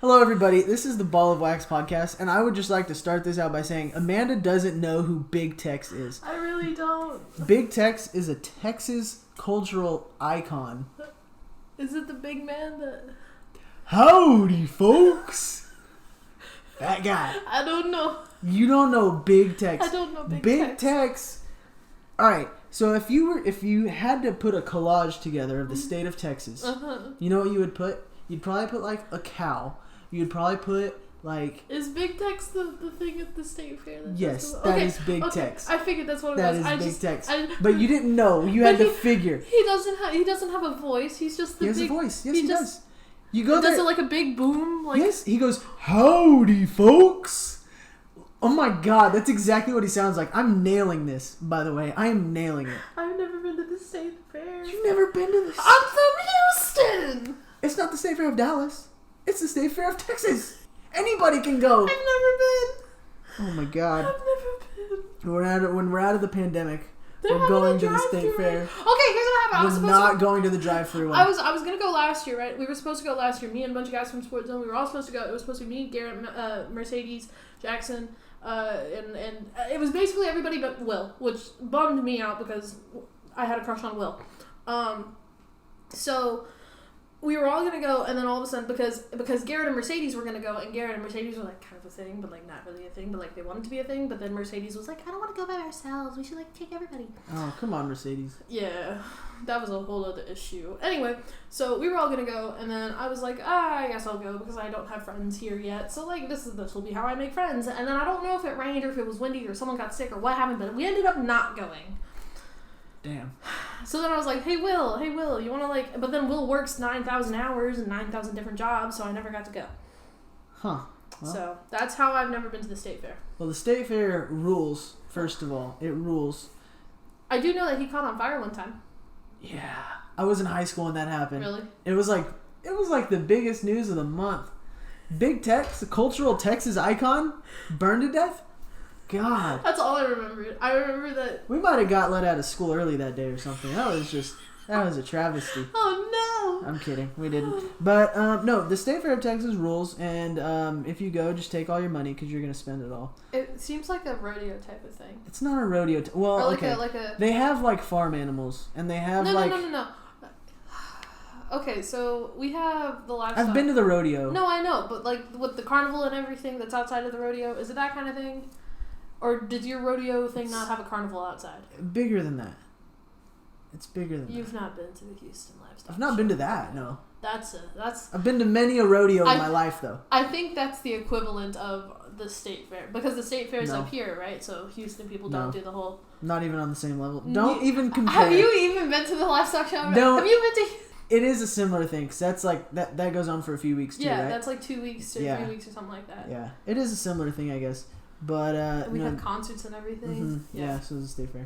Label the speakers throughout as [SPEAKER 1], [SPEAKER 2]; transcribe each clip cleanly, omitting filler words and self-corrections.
[SPEAKER 1] Hello, everybody. This is the Ball of Wax podcast, and I would just like to start this out by saying Amanda doesn't know who Big Tex is.
[SPEAKER 2] I really don't.
[SPEAKER 1] Big Tex is a Texas cultural icon.
[SPEAKER 2] Is it the big man that...
[SPEAKER 1] Howdy, folks. That guy.
[SPEAKER 2] I don't know.
[SPEAKER 1] You don't know Big Tex.
[SPEAKER 2] I don't know
[SPEAKER 1] Big Tex. All right. So if you had to put a collage together of the state of Texas, you know what you would put? You'd probably put like a cow. You'd probably put like...
[SPEAKER 2] Is Big Tex the thing at the state fair?
[SPEAKER 1] Yes, that is Big Tex.
[SPEAKER 2] I figured that's what it was.
[SPEAKER 1] That is Big Tex. But you didn't know. You had to figure.
[SPEAKER 2] He doesn't have a voice. He's just the big...
[SPEAKER 1] He has a voice. Yes, he does. You go there.
[SPEAKER 2] Does it like a big boom? Like...
[SPEAKER 1] Yes, he goes, howdy, folks. Oh my god, that's exactly what he sounds like. I'm nailing this, by the way. I am nailing it.
[SPEAKER 2] I've never been to the state fair.
[SPEAKER 1] You've never been to the...
[SPEAKER 2] I'm from Houston.
[SPEAKER 1] It's not the state fair of Dallas. It's the state fair of Texas. Anybody can go.
[SPEAKER 2] I've never been.
[SPEAKER 1] Oh my god.
[SPEAKER 2] I've never been.
[SPEAKER 1] When we're out of the pandemic, we're going to the state fair.
[SPEAKER 2] Okay, here's what happened.
[SPEAKER 1] We're not going to the drive-through one.
[SPEAKER 2] I was gonna go last year, right? We were supposed to go last year. Me and a bunch of guys from Sports Zone. We were all supposed to go. It was supposed to be me, Garrett, Mercedes, Jackson, and it was basically everybody but Will, which bummed me out because I had a crush on Will. So we were all going to go, and then all of a sudden, because Garrett and Mercedes were going to go, and Garrett and Mercedes were, like, kind of a thing, but, like, not really a thing, but, like, they wanted to be a thing, but then Mercedes was like, I don't want to go by ourselves, we should, like, take everybody.
[SPEAKER 1] Oh, come on, Mercedes.
[SPEAKER 2] Yeah, that was a whole other issue. Anyway, so we were all going to go, and then I was like, I guess I'll go, because I don't have friends here yet, so, like, this will be how I make friends, and then I don't know if it rained, or if it was windy, or someone got sick, or what happened, but we ended up not going.
[SPEAKER 1] Damn.
[SPEAKER 2] So then I was like, hey Will, you want to like... But then Will works 9,000 hours and 9,000 different jobs, so I never got to go.
[SPEAKER 1] Huh. Well,
[SPEAKER 2] so that's how I've never been to the state fair.
[SPEAKER 1] Well, the state fair rules, first of all. It rules.
[SPEAKER 2] I do know that he caught on fire one time.
[SPEAKER 1] Yeah. I was in high school when that happened.
[SPEAKER 2] Really?
[SPEAKER 1] It was like the biggest news of the month. Big Tex, the cultural Texas icon, burned to death? God.
[SPEAKER 2] That's all I remembered. I remember that...
[SPEAKER 1] We might have got let out of school early that day or something. That was a travesty.
[SPEAKER 2] Oh, no.
[SPEAKER 1] I'm kidding. We didn't. But, no, the State Fair of Texas rules, and if you go, just take all your money because you're going to spend it all.
[SPEAKER 2] It seems like a rodeo type of thing.
[SPEAKER 1] It's not a rodeo. Well,
[SPEAKER 2] or like
[SPEAKER 1] okay. They have, like, farm animals, and they have,
[SPEAKER 2] No. Okay, so we have the livestock.
[SPEAKER 1] I've been to the rodeo.
[SPEAKER 2] No, I know, but, like, with the carnival and everything that's outside of the rodeo, is it that kind of thing? Or did your rodeo thing not have a carnival outside?
[SPEAKER 1] Bigger than that. It's bigger than that.
[SPEAKER 2] You've not been to the Houston Livestock
[SPEAKER 1] I've not been to that, no.
[SPEAKER 2] That's...
[SPEAKER 1] I've been to many a rodeo in my life, though.
[SPEAKER 2] I think that's the equivalent of the state fair. Because the state fair is up here, right? So Houston people don't do the whole...
[SPEAKER 1] Not even on the same level. Don't even compare.
[SPEAKER 2] Have you even been to the livestock show?
[SPEAKER 1] No.
[SPEAKER 2] Have you been to...
[SPEAKER 1] It is a similar thing, because that's like... That goes on for a few weeks, too,
[SPEAKER 2] yeah,
[SPEAKER 1] right?
[SPEAKER 2] that's like 2 weeks or 3 weeks or something like that.
[SPEAKER 1] Yeah. It is a similar thing, I guess. But
[SPEAKER 2] we have concerts and everything.
[SPEAKER 1] Yeah, so it's a state fair.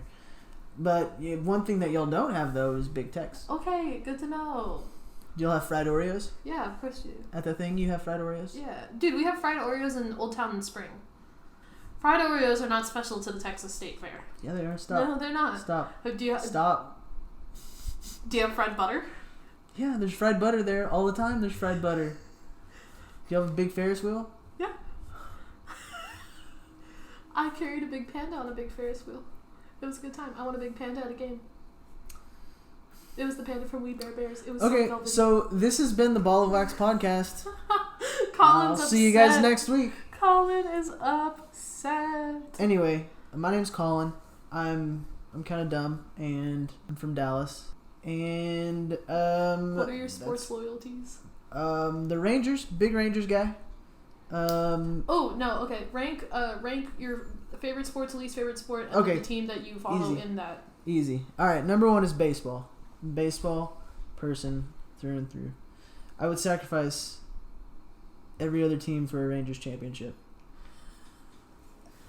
[SPEAKER 1] But one thing that y'all don't have though is Big Tex.
[SPEAKER 2] Okay, good to know.
[SPEAKER 1] You'll have fried Oreos?
[SPEAKER 2] Yeah, of course you do.
[SPEAKER 1] At the thing you have fried Oreos?
[SPEAKER 2] Yeah. Dude, we have fried Oreos in Old Town in Spring. Fried Oreos are not special to the Texas State Fair.
[SPEAKER 1] Yeah, they are. Stop.
[SPEAKER 2] No, they're not.
[SPEAKER 1] Stop.
[SPEAKER 2] Stop. Do you have fried butter?
[SPEAKER 1] Yeah, there's fried butter there all the time. There's fried butter. Do you have a big Ferris wheel?
[SPEAKER 2] Yeah. I carried a big panda on a big Ferris wheel. It was a good time. I won a big panda at a game. It was the panda from We Bear Bears. It was
[SPEAKER 1] okay, so this has been the Ball of Wax podcast.
[SPEAKER 2] Colin's
[SPEAKER 1] I'll see you guys next week.
[SPEAKER 2] Collin is upset.
[SPEAKER 1] Anyway, my name's Collin. I'm kind of dumb, and I'm from Dallas. And
[SPEAKER 2] what are your sports loyalties?
[SPEAKER 1] The Rangers, big Rangers guy.
[SPEAKER 2] Oh no, okay. Rank your favorite sport to least favorite sport, and the team that you follow in that.
[SPEAKER 1] Easy. All right, number 1 is baseball. Baseball person through and through. I would sacrifice every other team for a Rangers championship.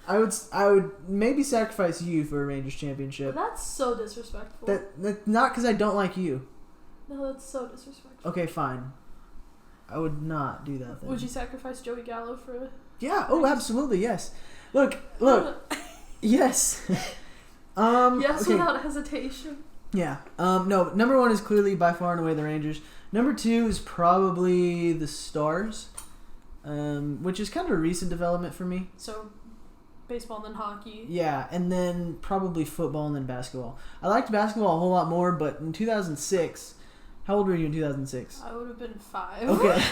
[SPEAKER 1] I would maybe sacrifice you for a Rangers championship.
[SPEAKER 2] That's so disrespectful.
[SPEAKER 1] That not because I don't like you.
[SPEAKER 2] No, that's so disrespectful.
[SPEAKER 1] Okay, fine. I would not do that then.
[SPEAKER 2] Would you sacrifice Joey Gallo for a...
[SPEAKER 1] Yeah, absolutely, yes. Look. Yes.
[SPEAKER 2] Yes,
[SPEAKER 1] okay.
[SPEAKER 2] without hesitation.
[SPEAKER 1] Yeah. No, number 1 is clearly by far and away the Rangers. Number 2 is probably the Stars. which is kind of a recent development for me.
[SPEAKER 2] So, baseball and then hockey.
[SPEAKER 1] Yeah, and then probably football and then basketball. I liked basketball a whole lot more, but in 2006, how old were you in 2006?
[SPEAKER 2] I would have been 5.
[SPEAKER 1] Okay.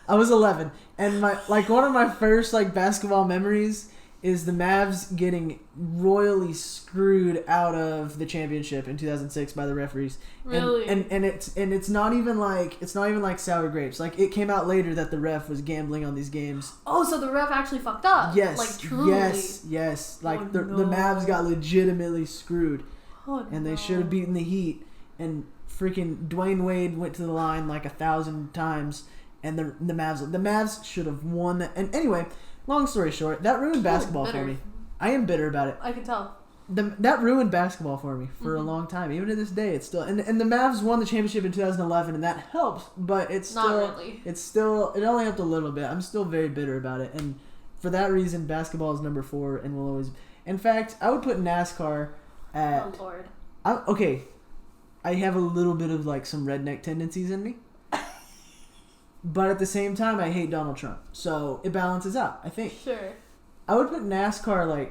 [SPEAKER 1] I was 11, and one of my first basketball memories is the Mavs getting royally screwed out of the championship in 2006 by the referees.
[SPEAKER 2] Really?
[SPEAKER 1] And it's not even like sour grapes. Like, it came out later that the ref was gambling on these games.
[SPEAKER 2] Oh, so the ref actually fucked up.
[SPEAKER 1] Yes.
[SPEAKER 2] Like, truly.
[SPEAKER 1] Yes. Like, the Mavs got legitimately screwed.
[SPEAKER 2] Oh,
[SPEAKER 1] and they should have beaten the Heat. And freaking Dwayne Wade went to the line 1,000 times. And the Mavs should have won that. And anyway, long story short, that ruined basketball for me. I am bitter about it.
[SPEAKER 2] I can tell.
[SPEAKER 1] That ruined basketball for me for a long time. Even to this day, it's still... And the Mavs won the championship in 2011, and that helps. But it's still...
[SPEAKER 2] Not really.
[SPEAKER 1] It's still... It only helped a little bit. I'm still very bitter about it. And for that reason, basketball is number 4 and will always... In fact, I would put NASCAR at...
[SPEAKER 2] Oh, Lord.
[SPEAKER 1] Okay. I have a little bit of, some redneck tendencies in me. But at the same time, I hate Donald Trump. So it balances out, I think.
[SPEAKER 2] Sure.
[SPEAKER 1] I would put NASCAR,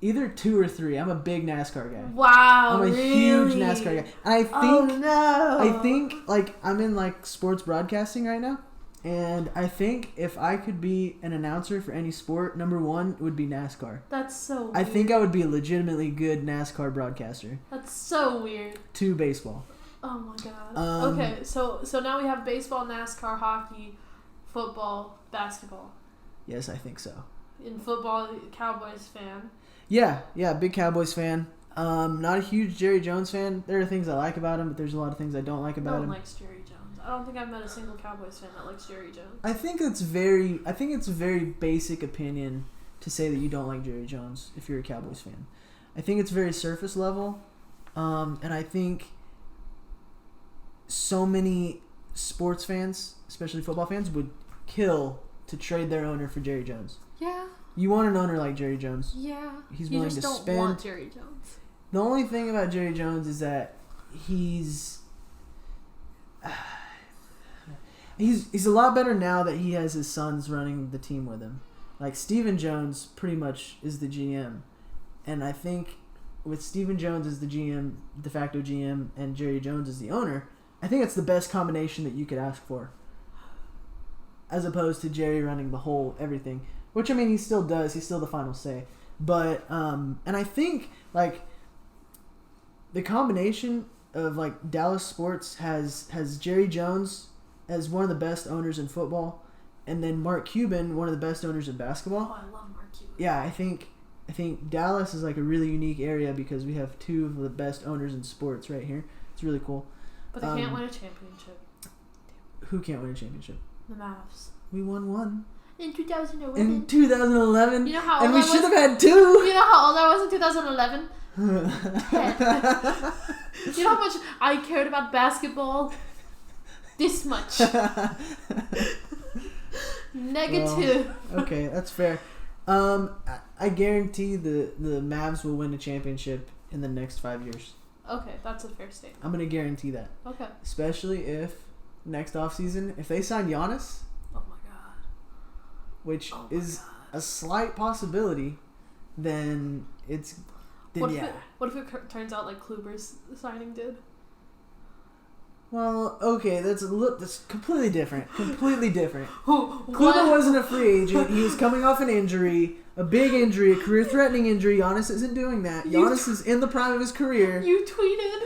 [SPEAKER 1] either 2 or 3. I'm a big NASCAR guy.
[SPEAKER 2] Wow,
[SPEAKER 1] I'm a huge NASCAR guy. And I think, I'm in, sports broadcasting right now. And I think if I could be an announcer for any sport, number 1 would be NASCAR.
[SPEAKER 2] That's so weird.
[SPEAKER 1] I think I would be a legitimately good NASCAR broadcaster.
[SPEAKER 2] That's so weird.
[SPEAKER 1] To baseball.
[SPEAKER 2] Oh my god. Okay, so now we have baseball, NASCAR, hockey, football, basketball.
[SPEAKER 1] Yes, I think so.
[SPEAKER 2] In football, Cowboys fan.
[SPEAKER 1] Yeah, big Cowboys fan. Not a huge Jerry Jones fan. There are things I like about him, but there's a lot of things I don't like about him.
[SPEAKER 2] No one likes Jerry Jones. I don't think I've met a single Cowboys fan that likes Jerry Jones.
[SPEAKER 1] I think it's a very basic opinion to say that you don't like Jerry Jones if you're a Cowboys fan. I think it's very surface level, and I think so many sports fans, especially football fans, would kill to trade their owner for Jerry Jones.
[SPEAKER 2] Yeah.
[SPEAKER 1] You want an owner like Jerry Jones.
[SPEAKER 2] Yeah.
[SPEAKER 1] He's willing to spend. You just don't want
[SPEAKER 2] Jerry Jones.
[SPEAKER 1] The only thing about Jerry Jones is that he's a lot better now that he has his sons running the team with him. Like, Stephen Jones pretty much is the GM. And I think with Stephen Jones as the GM, de facto GM, and Jerry Jones as the owner, I think it's the best combination that you could ask for. As opposed to Jerry running the whole everything. Which, I mean, he still does. He's still the final say. But, and I think, the combination of, Dallas sports has Jerry Jones as one of the best owners in football. And then Mark Cuban, one of the best owners in basketball.
[SPEAKER 2] Oh, I love Mark Cuban.
[SPEAKER 1] Yeah, I think Dallas is, a really unique area because we have 2 of the best owners in sports right here. It's really cool.
[SPEAKER 2] But they can't win a championship.
[SPEAKER 1] Who can't win a championship?
[SPEAKER 2] The Mavs.
[SPEAKER 1] We won 1.
[SPEAKER 2] In 2011.
[SPEAKER 1] In 2011.
[SPEAKER 2] You know how old
[SPEAKER 1] and we should have had 2.
[SPEAKER 2] You know how old I was in 2011? 10. You know how much I cared about basketball? This much. Negative.
[SPEAKER 1] Well, okay, that's fair. I guarantee the Mavs will win a championship in the next 5 years.
[SPEAKER 2] Okay, that's a fair statement.
[SPEAKER 1] I'm going to guarantee that.
[SPEAKER 2] Okay.
[SPEAKER 1] Especially if next offseason, if they sign Giannis.
[SPEAKER 2] Oh my god.
[SPEAKER 1] Which is a slight possibility, then it's...
[SPEAKER 2] What if it turns out like Kluber's signing did?
[SPEAKER 1] Well, okay, that's completely different. Completely different. Kluber wasn't a free agent. He was coming off an injury, a big injury, a career-threatening injury. Giannis isn't doing that. Giannis is in the prime of his career.
[SPEAKER 2] You tweeted,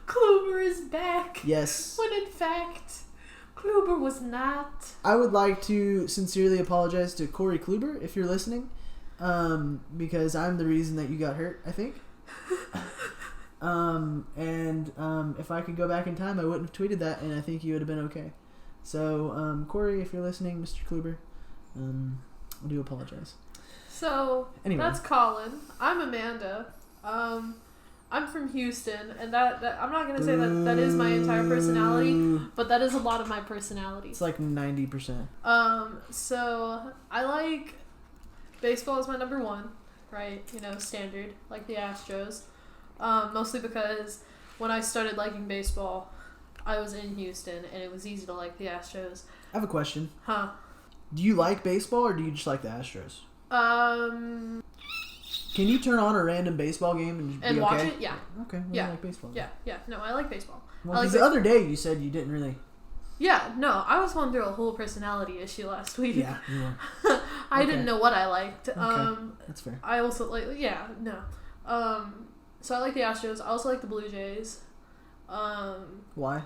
[SPEAKER 2] Kluber is back.
[SPEAKER 1] Yes.
[SPEAKER 2] When in fact, Kluber was not.
[SPEAKER 1] I would like to sincerely apologize to Corey Kluber, if you're listening, because I'm the reason that you got hurt, I think. If I could go back in time, I wouldn't have tweeted that, and I think you would have been okay. So, Corey, if you're listening, Mr. Kluber, I do apologize.
[SPEAKER 2] So, anyway. That's Collin. I'm Amanda. I'm from Houston, and that I'm not going to say that is my entire personality, but that is a lot of my personality.
[SPEAKER 1] It's like 90%.
[SPEAKER 2] So, I like baseball is my number 1, right? Standard, like the Astros. Mostly because when I started liking baseball, I was in Houston, and it was easy to like the Astros.
[SPEAKER 1] I have a question.
[SPEAKER 2] Huh.
[SPEAKER 1] Do you like baseball or do you just like the Astros? Can you turn on a random baseball game and be
[SPEAKER 2] watch
[SPEAKER 1] okay?
[SPEAKER 2] it? Yeah.
[SPEAKER 1] Okay. Well,
[SPEAKER 2] Yeah.
[SPEAKER 1] I like baseball.
[SPEAKER 2] Yeah. No, I like baseball.
[SPEAKER 1] Well, because the other day you said you didn't really.
[SPEAKER 2] Yeah, no, I was going through a whole personality issue last week.
[SPEAKER 1] Yeah.
[SPEAKER 2] I didn't know what I liked.
[SPEAKER 1] Okay. That's fair.
[SPEAKER 2] I also so I like the Astros. I also like the Blue Jays.
[SPEAKER 1] Why?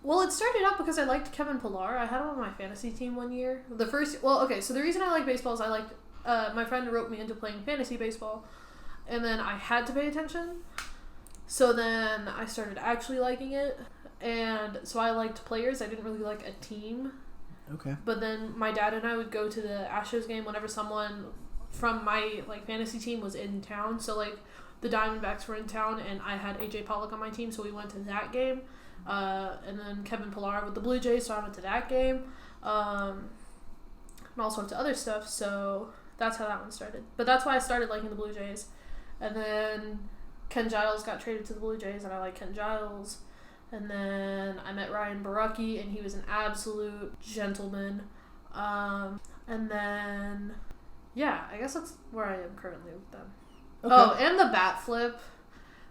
[SPEAKER 2] Well, it started out because I liked Kevin Pillar. I had him on my fantasy team one year. So the reason I like baseball is I liked, my friend roped me into playing fantasy baseball, and then I had to pay attention. So then I started actually liking it, and so I liked players. I didn't really like a team.
[SPEAKER 1] Okay.
[SPEAKER 2] But then my dad and I would go to the Astros game whenever someone from my fantasy team was in town. So the Diamondbacks were in town, and I had AJ Pollock on my team, so we went to that game. And then Kevin Pillar with the Blue Jays, so I went to that game. And all sorts of other stuff. So that's how that one started. But that's why I started liking the Blue Jays. And then Ken Giles got traded to the Blue Jays, and I like Ken Giles. And then I met Ryan Baracki, and he was an absolute gentleman. And then, yeah, I guess that's where I am currently with them. Okay. Oh, and the bat flip.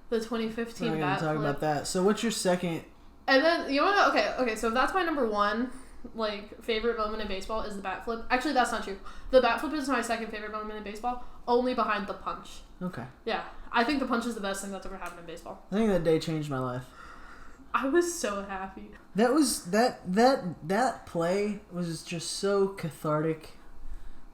[SPEAKER 2] The 2015 bat flip. We're going to talk
[SPEAKER 1] about that. So what's your second?
[SPEAKER 2] And then, you want to know, okay, so that's my number one, favorite moment in baseball is the bat flip. Actually, that's not true. The bat flip is my second favorite moment in baseball, only behind the punch. Okay. Yeah. I think the punch is the best thing that's ever happened in baseball.
[SPEAKER 1] I think that day changed my life.
[SPEAKER 2] I was so happy.
[SPEAKER 1] That play was just so cathartic.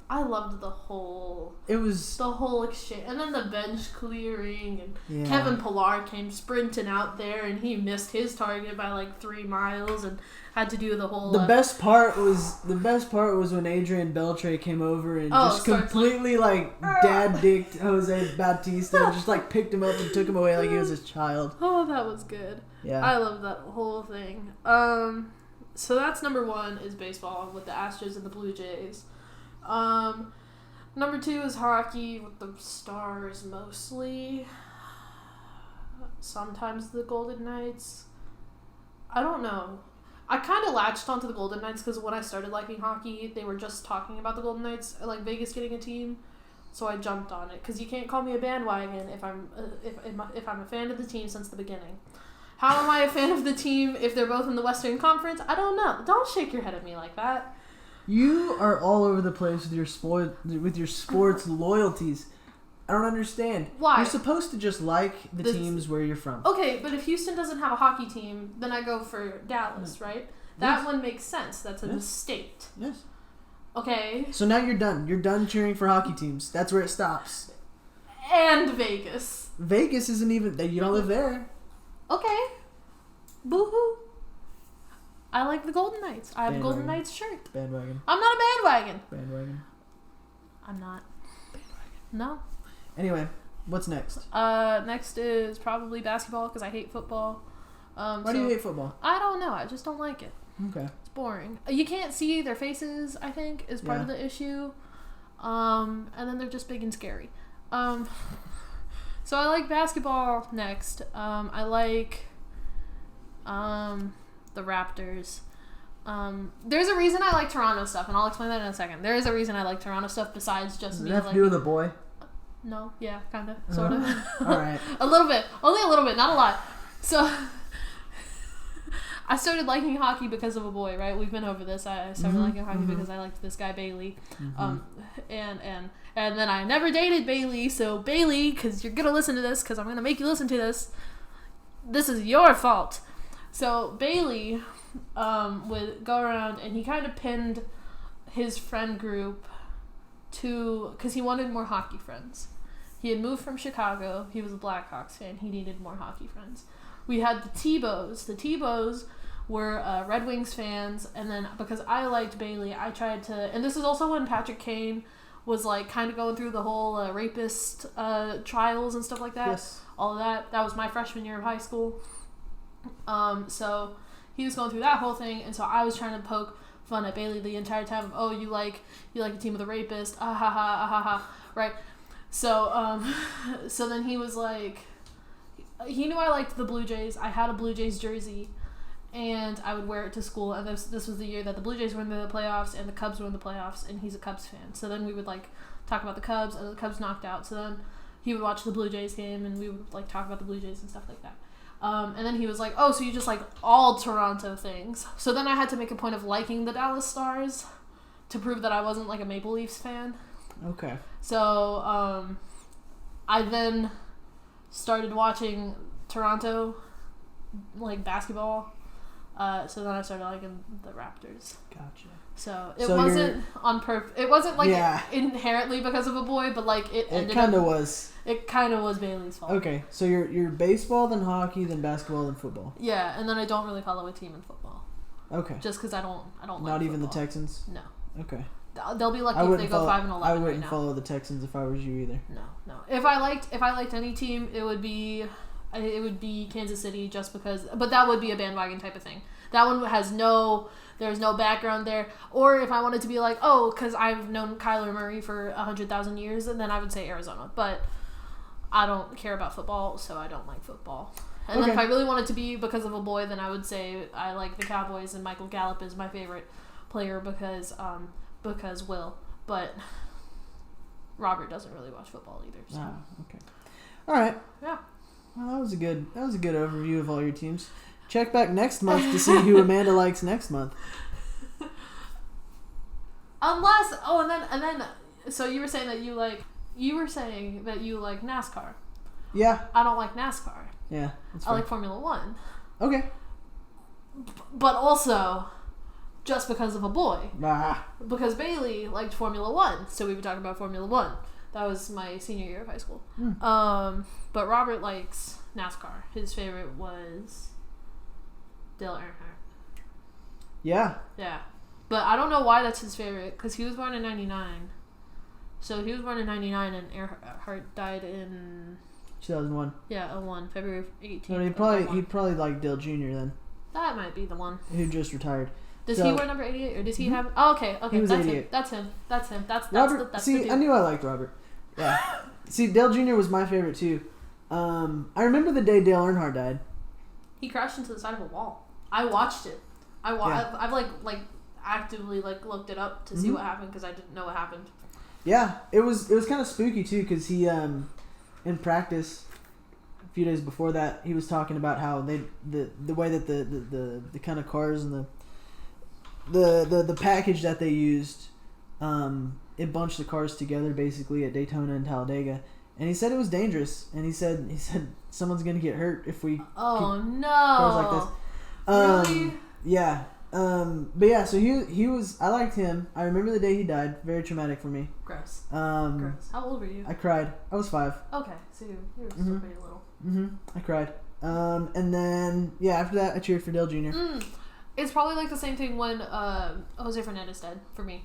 [SPEAKER 2] I loved the whole exchange, and then the bench clearing, and Kevin Pillar came sprinting out there, and he missed his target by 3 miles, and had to do the whole.
[SPEAKER 1] The best part was when Adrian Beltre came over and just completely dad dicked Jose Bautista, and just picked him up and took him away like he was his child.
[SPEAKER 2] Oh, that was good. Yeah, I loved that whole thing. So that's number one is baseball with the Astros and the Blue Jays. Number two is hockey with the Stars mostly. Sometimes the Golden Knights. I don't know. I kind of latched onto the Golden Knights because when I started liking hockey, they were just talking about the Golden Knights, Vegas getting a team. So I jumped on it because you can't call me a bandwagon if I'm a fan of the team since the beginning. How am I a fan of the team if they're both in the Western Conference? I don't know. Don't shake your head at me like that.
[SPEAKER 1] You are all over the place with your sports loyalties. I don't understand.
[SPEAKER 2] Why?
[SPEAKER 1] You're supposed to just like the teams where you're from.
[SPEAKER 2] Okay, but if Houston doesn't have a hockey team, then I go for Dallas, right? That one makes sense. That's in the state. Yes. Okay.
[SPEAKER 1] So now you're done. You're done cheering for hockey teams. That's where it stops.
[SPEAKER 2] And Vegas.
[SPEAKER 1] Vegas isn't even... You don't live there.
[SPEAKER 2] Okay. Boo-hoo. I like the Golden Knights. I have a Golden Knights shirt.
[SPEAKER 1] Bandwagon.
[SPEAKER 2] I'm not a bandwagon.
[SPEAKER 1] Bandwagon.
[SPEAKER 2] I'm not. Bandwagon. No.
[SPEAKER 1] Anyway, what's next?
[SPEAKER 2] Next is probably basketball because I hate football.
[SPEAKER 1] Why do you hate football?
[SPEAKER 2] I don't know. I just don't like it.
[SPEAKER 1] Okay.
[SPEAKER 2] It's boring. You can't see their faces, I think, is part of the issue. And then they're just big and scary. So I like basketball next. I like the Raptors. There's a reason I like Toronto stuff, and I'll explain that in a second. There is a reason I like Toronto stuff besides just me.
[SPEAKER 1] Does it have to do with the boy?
[SPEAKER 2] No, yeah, kind of, sort of.
[SPEAKER 1] All right.
[SPEAKER 2] A little bit, only a little bit, not a lot. So I started liking hockey because of a boy, right? We've been over this. I started liking hockey because I liked this guy Bailey, and then I never dated Bailey. So Bailey, because you're gonna listen to this, because I'm gonna make you listen to this. This is your fault. So Bailey would go around and he kind of pinned his friend group because he wanted more hockey friends. He had moved from Chicago. He was a Blackhawks fan. He needed more hockey friends. We had the T-Bows. The T-Bows were Red Wings fans, and then because I liked Bailey, I tried to, and this is also when Patrick Kane was kind of going through the whole rapist trials and stuff like that. Yes. All of that. That was my freshman year of high school. So he was going through that whole thing, and so I was trying to poke fun at Bailey the entire time. Oh, you like a team with a rapist? Ah ha ha ah ha ha. Right. So so then he was like, he knew I liked the Blue Jays. I had a Blue Jays jersey, and I would wear it to school. And this was the year that the Blue Jays were in the playoffs and the Cubs were in the playoffs, and he's a Cubs fan. So then we would like talk about the Cubs, and the Cubs knocked out. So then he would watch the Blue Jays game, and we would like talk about the Blue Jays and stuff like that. And then he was like, "Oh, so you just like all Toronto things?" So then I had to make a point of liking the Dallas Stars to prove that I wasn't like a Maple Leafs fan.
[SPEAKER 1] Okay.
[SPEAKER 2] So I then started watching Toronto like basketball. So then I started liking the Raptors.
[SPEAKER 1] Gotcha.
[SPEAKER 2] So it wasn't on purpose. It wasn't like inherently because of a boy, but like it
[SPEAKER 1] kind of was.
[SPEAKER 2] It kind of was Bailey's fault.
[SPEAKER 1] Okay, so you're baseball, then hockey, then basketball, then football.
[SPEAKER 2] Yeah, and then I don't really follow a team in football.
[SPEAKER 1] Okay.
[SPEAKER 2] Just because I don't like
[SPEAKER 1] Not even
[SPEAKER 2] football.
[SPEAKER 1] the Texans.
[SPEAKER 2] No.
[SPEAKER 1] Okay.
[SPEAKER 2] They'll be lucky if they go 5-11.
[SPEAKER 1] I wouldn't follow the Texans if I was you either.
[SPEAKER 2] No. If I liked any team, it would be Kansas City, just because. But that would be a bandwagon type of thing. That one there's no background there. Or if I wanted to be like, oh, because I've known Kyler Murray for 100,000 years, and then I would say Arizona. But I don't care about football, so I don't like football. And then if I really wanted to be because of a boy, then I would say I like the Cowboys, and Michael Gallup is my favorite player because Will. But Robert doesn't really watch football either. So.
[SPEAKER 1] Okay. All right.
[SPEAKER 2] Yeah.
[SPEAKER 1] Well, that was a good overview of all your teams. Check back next month to see who Amanda likes next month.
[SPEAKER 2] And then so you were saying that you like NASCAR.
[SPEAKER 1] Yeah.
[SPEAKER 2] I don't like NASCAR.
[SPEAKER 1] Yeah.
[SPEAKER 2] I like Formula 1.
[SPEAKER 1] Okay.
[SPEAKER 2] But also just because of a boy.
[SPEAKER 1] Ah.
[SPEAKER 2] Because Bailey liked Formula 1, so we would talk about Formula 1. That was my senior year of high school. But Robert likes NASCAR. His favorite was Dale Earnhardt.
[SPEAKER 1] Yeah.
[SPEAKER 2] Yeah. But I don't know why that's his favorite, because he was born in 99. So he was born in 99, and Earnhardt died in
[SPEAKER 1] 2001.
[SPEAKER 2] Yeah, 01, February 18th.
[SPEAKER 1] No, he'd probably like Dale Jr. then.
[SPEAKER 2] That might be the one.
[SPEAKER 1] Who just retired.
[SPEAKER 2] Does he wear number 88, or does he have? Oh, okay,
[SPEAKER 1] he was
[SPEAKER 2] that's
[SPEAKER 1] 88.
[SPEAKER 2] him. That's him. That's
[SPEAKER 1] Robert.
[SPEAKER 2] That's
[SPEAKER 1] see,
[SPEAKER 2] the dude.
[SPEAKER 1] I knew I liked Robert. Yeah. See, Dale Jr. was my favorite too. I remember the day Dale Earnhardt died.
[SPEAKER 2] He crashed into the side of a wall. I watched it. I've like actively like looked it up to see what happened, because I didn't know what happened.
[SPEAKER 1] Yeah, it was kind of spooky too, because he in practice a few days before that, he was talking about how the way that the kind of cars and the package that they used, it bunched the cars together basically at Daytona and Talladega, and he said it was dangerous, and he said someone's gonna get hurt if we keep cars like this.
[SPEAKER 2] Really?
[SPEAKER 1] Yeah. But yeah, so he was. I liked him. I remember the day he died. Very traumatic for me.
[SPEAKER 2] Gross.
[SPEAKER 1] Gross.
[SPEAKER 2] How old were you?
[SPEAKER 1] I cried. I was 5.
[SPEAKER 2] Okay, so you were still pretty little.
[SPEAKER 1] I cried. And then after that, I cheered for Dale Jr.
[SPEAKER 2] It's probably like the same thing when Jose Fernandez died for me.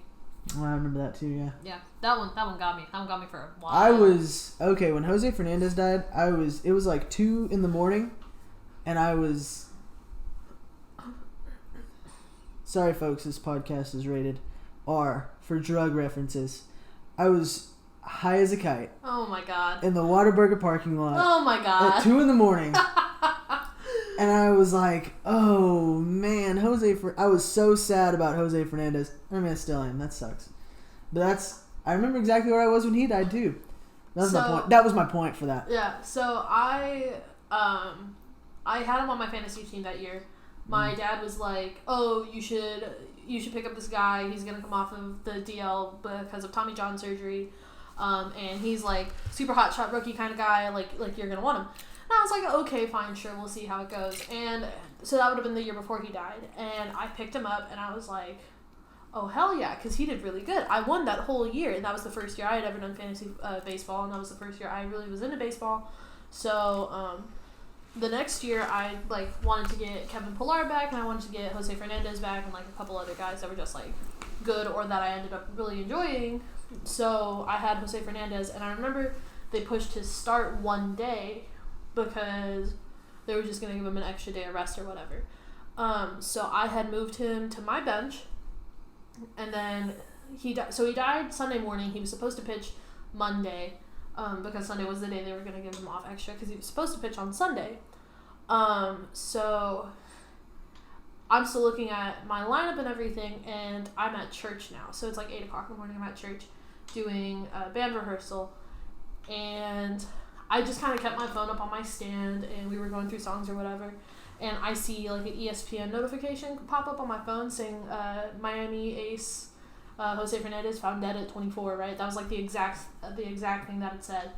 [SPEAKER 1] Oh, I remember that too. Yeah.
[SPEAKER 2] Yeah, that one got me. That one got me for a while.
[SPEAKER 1] I was okay when Jose Fernandez died. It was like 2 a.m, and I was. Sorry, folks. This podcast is rated R for drug references. I was high as a kite.
[SPEAKER 2] Oh my god.
[SPEAKER 1] In the Whataburger parking lot.
[SPEAKER 2] Oh my god.
[SPEAKER 1] At 2 a.m. And I was like, oh man, I was so sad about Jose Fernandez. I mean, I still am. That sucks. But I remember exactly where I was when he died too. That was my point. That was my point for that.
[SPEAKER 2] Yeah. So I had him on my fantasy team that year. My dad was like, "Oh, you should pick up this guy. He's gonna come off of the DL because of Tommy John surgery, and he's like super hot shot rookie kind of guy. Like you're gonna want him." And I was like, "Okay, fine, sure, we'll see how it goes." And so that would have been the year before he died, and I picked him up, and I was like, "Oh hell yeah," because he did really good. I won that whole year, and that was the first year I had ever done fantasy baseball, and that was the first year I really was into baseball. So the next year, I wanted to get Kevin Pillar back, and I wanted to get Jose Fernandez back, and a couple other guys that were just good or that I ended up really enjoying. So I had Jose Fernandez, and I remember they pushed his start one day because they were just gonna give him an extra day of rest or whatever. So I had moved him to my bench, and then he died. So he died Sunday morning. He was supposed to pitch Monday. Because Sunday was the day they were going to give him off extra because he was supposed to pitch on Sunday. So I'm still looking at my lineup and everything, and I'm at church now. So it's like 8 o'clock in the morning. I'm at church doing a band rehearsal, and I just kind of kept my phone up on my stand, and we were going through songs or whatever, and I see like an ESPN notification pop up on my phone saying Miami ace Jose Fernandez found dead at 24, right? That was like the exact thing that it said.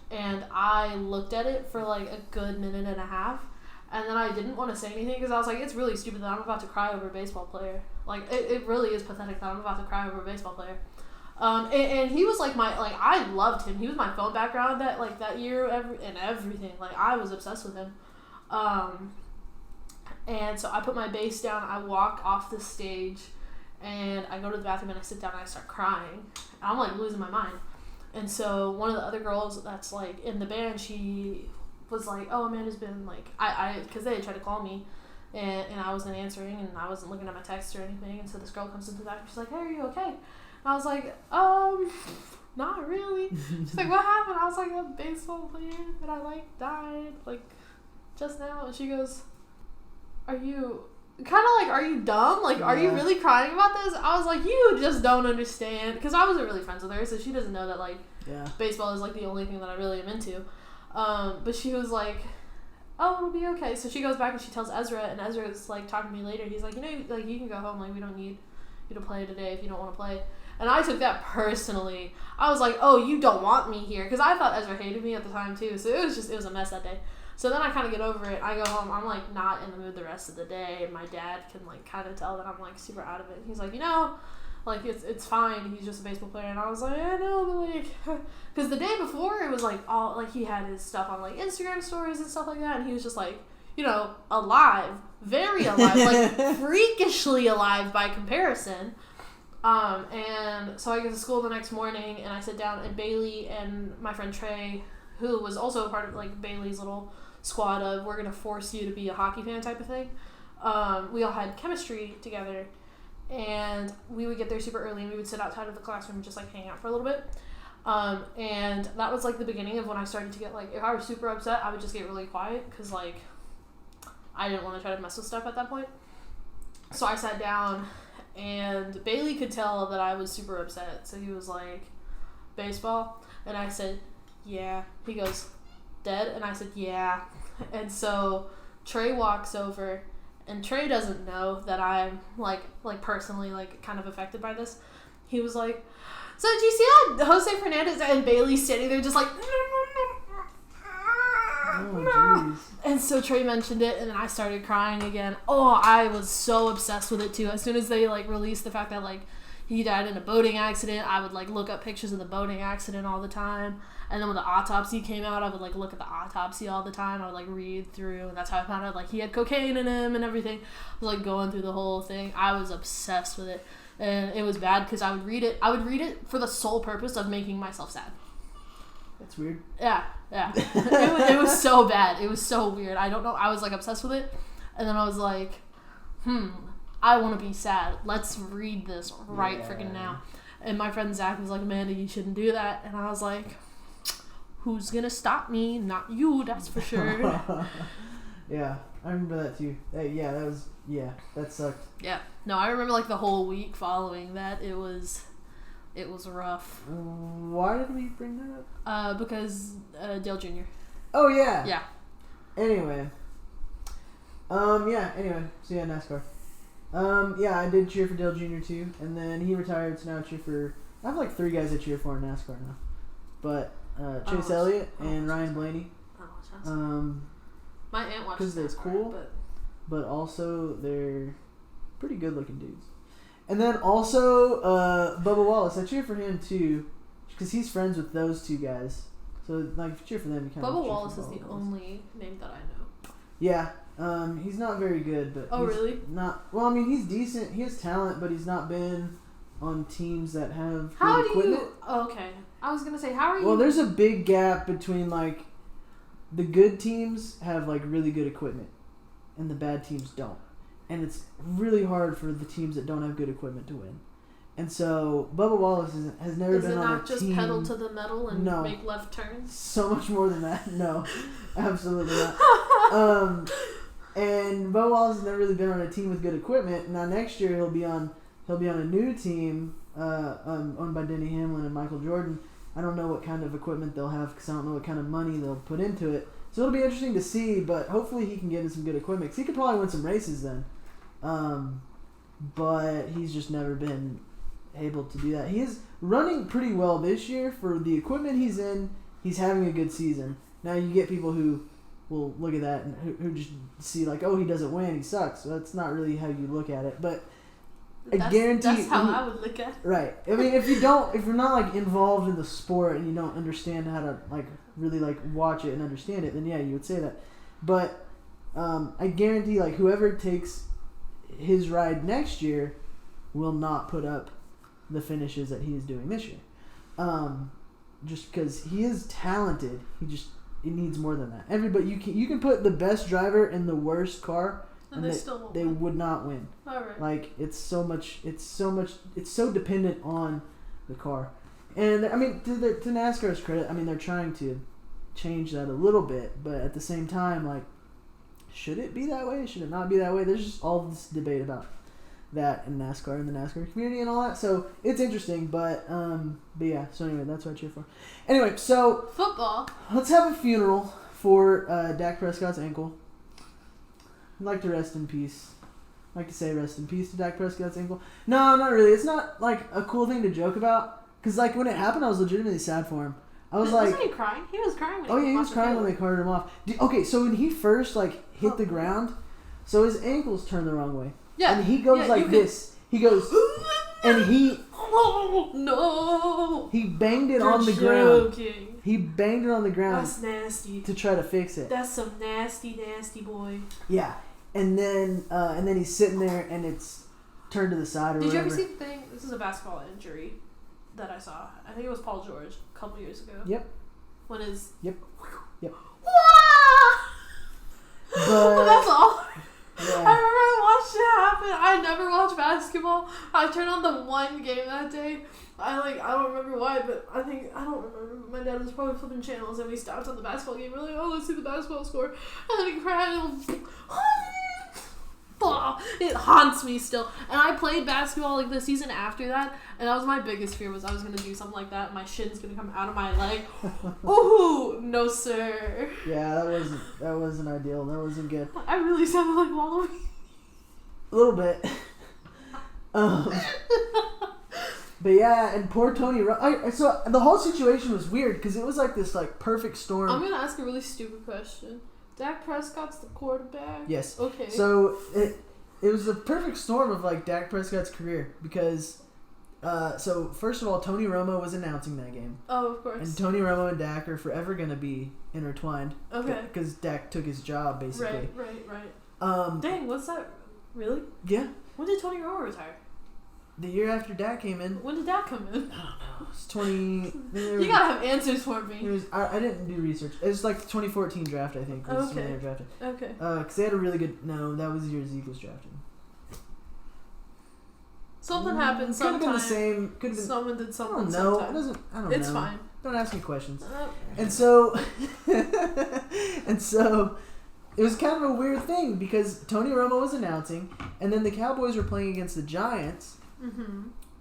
[SPEAKER 2] And I looked at it for like a good minute and a half, and then I didn't want to say anything because I was like, it's really stupid that I'm about to cry over a baseball player. Like, it really is pathetic that I'm about to cry over a baseball player. And he was like I loved him. He was my phone background that year and everything. Like, I was obsessed with him. And so I put my bass down, I walk off the stage, and I go to the bathroom and I sit down and I start crying. And I'm like losing my mind. And so one of the other girls that's like in the band, she was like, oh, Amanda's been like, because they had tried to call me, and I wasn't answering, and I wasn't looking at my text or anything. And so this girl comes into the bathroom, she's like, hey, are you okay? And I was like, not really. She's like, what happened? I was like, a baseball player that I like died like just now. And she goes, are you dumb? Like, are you really crying about this? I was like, you just don't understand. Because I wasn't really friends with her, so she doesn't know that, like, baseball is, like, the only thing that I really am into. But she was like, oh, it'll be okay. So she goes back and she tells Ezra, and Ezra's, like, talking to me later. He's like, you know, like, you can go home. Like, we don't need you to play today if you don't want to play. And I took that personally. I was like, oh, you don't want me here. Because I thought Ezra hated me at the time, too. So it was a mess that day. So then I kind of get over it. I go home. I'm, like, not in the mood the rest of the day. And my dad can, like, kind of tell that I'm, like, super out of it. He's like, you know, like, it's fine. He's just a baseball player. And I was like, I know, but, like... Because the day before, it was, like, all... Like, he had his stuff on, like, Instagram stories and stuff like that. And he was just, like, you know, alive. Very alive. Like, freakishly alive by comparison. And so I get to school the next morning. And I sit down. And Bailey and my friend Trey, who was also a part of, like, Bailey's little... squad of we're gonna force you to be a hockey fan type of thing. We all had chemistry together, and we would get there super early, and we would sit outside of the classroom and just like hang out for a little bit. And that was like the beginning of when I started to get like, if I was super upset, I would just get really quiet because like I didn't want to try to mess with stuff at that point. So I sat down, and Bailey could tell that I was super upset. So he was like, baseball? And I said, yeah. He goes, dead? And I said, yeah. And so Trey walks over, and Trey doesn't know that I'm like personally like kind of affected by this. He was like, so did you see that Jose Fernandez and Bailey standing there just like no. And so Trey mentioned it, and then I started crying again. Oh, I was so obsessed with it too. As soon as they like released the fact that like he died in a boating accident, I would like look up pictures of the boating accident all the time. And then when the autopsy came out, I would like look at the autopsy all the time. I would like read through, and that's how I found out like he had cocaine in him and everything. I was like going through the whole thing. I was obsessed with it, and it was bad because I would read it for the sole purpose of making myself sad.
[SPEAKER 1] That's weird.
[SPEAKER 2] Yeah. It was so bad. It was so weird. I don't know. I was like obsessed with it, and then I was like, I want to be sad. Let's read this right freaking now. And my friend Zach was like, Amanda, you shouldn't do that. And I was like, who's gonna stop me? Not you, that's for sure.
[SPEAKER 1] Yeah, I remember that too. That sucked. Yeah.
[SPEAKER 2] No, I remember like the whole week following that. It was rough.
[SPEAKER 1] Why did we bring that
[SPEAKER 2] up? Because Dale Jr.
[SPEAKER 1] Oh yeah.
[SPEAKER 2] Yeah.
[SPEAKER 1] Anyway. So yeah, NASCAR. I did cheer for Dale Jr. too, and then he retired, so now I cheer for... I have like 3 guys I cheer for in NASCAR now. But Chase Elliott and Ryan Blaney.
[SPEAKER 2] My aunt watches
[SPEAKER 1] because they're cool, but also they're pretty good looking dudes. And then also Bubba Wallace, I cheer for him too, because he's friends with those 2 guys. So like if you cheer for them, you kind of.
[SPEAKER 2] Bubba Wallace is the only name that I know.
[SPEAKER 1] Yeah. He's not very good, but
[SPEAKER 2] really?
[SPEAKER 1] Not well. I mean, he's decent. He has talent, but he's not been on teams that have
[SPEAKER 2] good
[SPEAKER 1] equipment.
[SPEAKER 2] Okay, I was gonna say, how are you?
[SPEAKER 1] Well, there's a big gap between like the good teams have like really good equipment, and the bad teams don't, and it's really hard for the teams that don't have good equipment to win. And so Bubba Wallace has never been on a team. Does it not
[SPEAKER 2] just pedal to the metal and make left turns?
[SPEAKER 1] So much more than that. No, absolutely not. And Bo Wallace has never really been on a team with good equipment. Now next year he'll be on a new team owned by Denny Hamlin and Michael Jordan. I don't know what kind of equipment they'll have because I don't know what kind of money they'll put into it. So it'll be interesting to see, but hopefully he can get in some good equipment. 'Cause he could probably win some races then. But he's just never been able to do that. He is running pretty well this year for the equipment he's in. He's having a good season. Now you get people who will look at that and who just see like, oh, he doesn't win, he sucks. So that's not really how you look at it. But I guarantee
[SPEAKER 2] that's how I would look at it. Right.
[SPEAKER 1] I mean, if you're not like involved in the sport and you don't understand how to like really like watch it and understand it, then yeah, you would say that. But I guarantee like whoever takes his ride next year will not put up the finishes that he is doing this year. Just because he is talented, he needs more than that. Everybody, you can put the best driver in the worst car, and they still won't win. Would not win.
[SPEAKER 2] All right.
[SPEAKER 1] Like it's so dependent on the car, and I mean to NASCAR's credit, I mean they're trying to change that a little bit, but at the same time, like, should it be that way? Should it not be that way? There's just all this debate about that in NASCAR and the NASCAR community and all that. So it's interesting, but yeah. So anyway, that's what I cheer for. Anyway, so
[SPEAKER 2] football.
[SPEAKER 1] Let's have a funeral for Dak Prescott's ankle. I'd like to rest in peace. I'd like to say rest in peace to Dak Prescott's ankle. No, not really. It's not like a cool thing to joke about because like when it happened, I was legitimately sad for him. I was like,
[SPEAKER 2] wasn't he crying? He was crying when
[SPEAKER 1] he was crying when they carted him off. Okay, so when he first like hit the ground, so his ankles turned the wrong way. Yeah. And he goes like this. He goes, and he...
[SPEAKER 2] Oh, no.
[SPEAKER 1] He banged it on the ground.
[SPEAKER 2] Joking.
[SPEAKER 1] He banged it on the ground.
[SPEAKER 2] That's nasty.
[SPEAKER 1] To try to fix it.
[SPEAKER 2] That's some nasty, nasty boy.
[SPEAKER 1] Yeah. And then he's sitting there and it's turned to the side or whatever.
[SPEAKER 2] Did you ever see the thing? This is a basketball injury that I saw. I think it was Paul George a couple years ago.
[SPEAKER 1] Yep.
[SPEAKER 2] When his...
[SPEAKER 1] Yep.
[SPEAKER 2] But that's all.
[SPEAKER 1] Yeah.
[SPEAKER 2] I remember watching it happen. I never watched basketball. I turned on the one game that day. I don't remember why, but I don't remember. My dad was probably flipping channels and we stopped on the basketball game. We're like, oh, let's see the basketball score. And then he cried and it haunts me still. And I played basketball like the season after that, and that was my biggest fear was I was gonna do something like that and my shin's gonna come out of my leg. Ooh, no sir.
[SPEAKER 1] Yeah, that wasn't ideal. That wasn't good.
[SPEAKER 2] I really sounded like Wallaby.
[SPEAKER 1] A little bit. But yeah, and poor Tony. So the whole situation was weird because it was like this like perfect storm.
[SPEAKER 2] I'm gonna ask a really stupid question. Dak Prescott's the quarterback?
[SPEAKER 1] Yes.
[SPEAKER 2] Okay.
[SPEAKER 1] So it was the perfect storm of like Dak Prescott's career because so first of all, Tony Romo was announcing that game.
[SPEAKER 2] Oh, of course.
[SPEAKER 1] And Tony Romo and Dak are forever gonna be intertwined.
[SPEAKER 2] Okay.
[SPEAKER 1] Because Dak took his job basically.
[SPEAKER 2] Right. Dang, what's that? Really?
[SPEAKER 1] Yeah.
[SPEAKER 2] When did Tony Romo retire?
[SPEAKER 1] The year after Dak came in.
[SPEAKER 2] When did Dak come in?
[SPEAKER 1] I don't know. It's 20...
[SPEAKER 2] You gotta have answers for me.
[SPEAKER 1] I didn't do research. It was like the 2014 draft, I think. Was when they were drafted.
[SPEAKER 2] Okay.
[SPEAKER 1] Because they had a really good... No, that was the year Zeke was drafted.
[SPEAKER 2] Something happened sometime.
[SPEAKER 1] Could have been the same... Could have been...
[SPEAKER 2] Someone did something
[SPEAKER 1] sometime. I don't know.
[SPEAKER 2] It's fine.
[SPEAKER 1] Don't ask me questions. And so... and so... It was kind of a weird thing because Tony Romo was announcing, and then the Cowboys were playing against the Giants,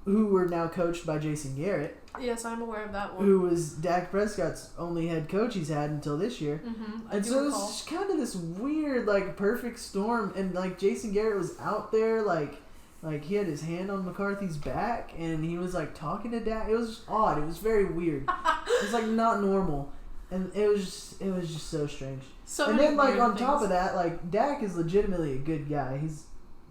[SPEAKER 1] who were now coached by Jason Garrett.
[SPEAKER 2] Yes, I'm aware of that one.
[SPEAKER 1] Who was Dak Prescott's only head coach he's had until this year. And so it was kind of this weird, like, perfect storm, and, like, Jason Garrett was out there, like he had his hand on McCarthy's back, and he was, like, talking to Dak. It was just odd. It was very weird. It was, like, not normal. And it was just so strange. And then, like, on top of that, like, Dak is legitimately a good guy.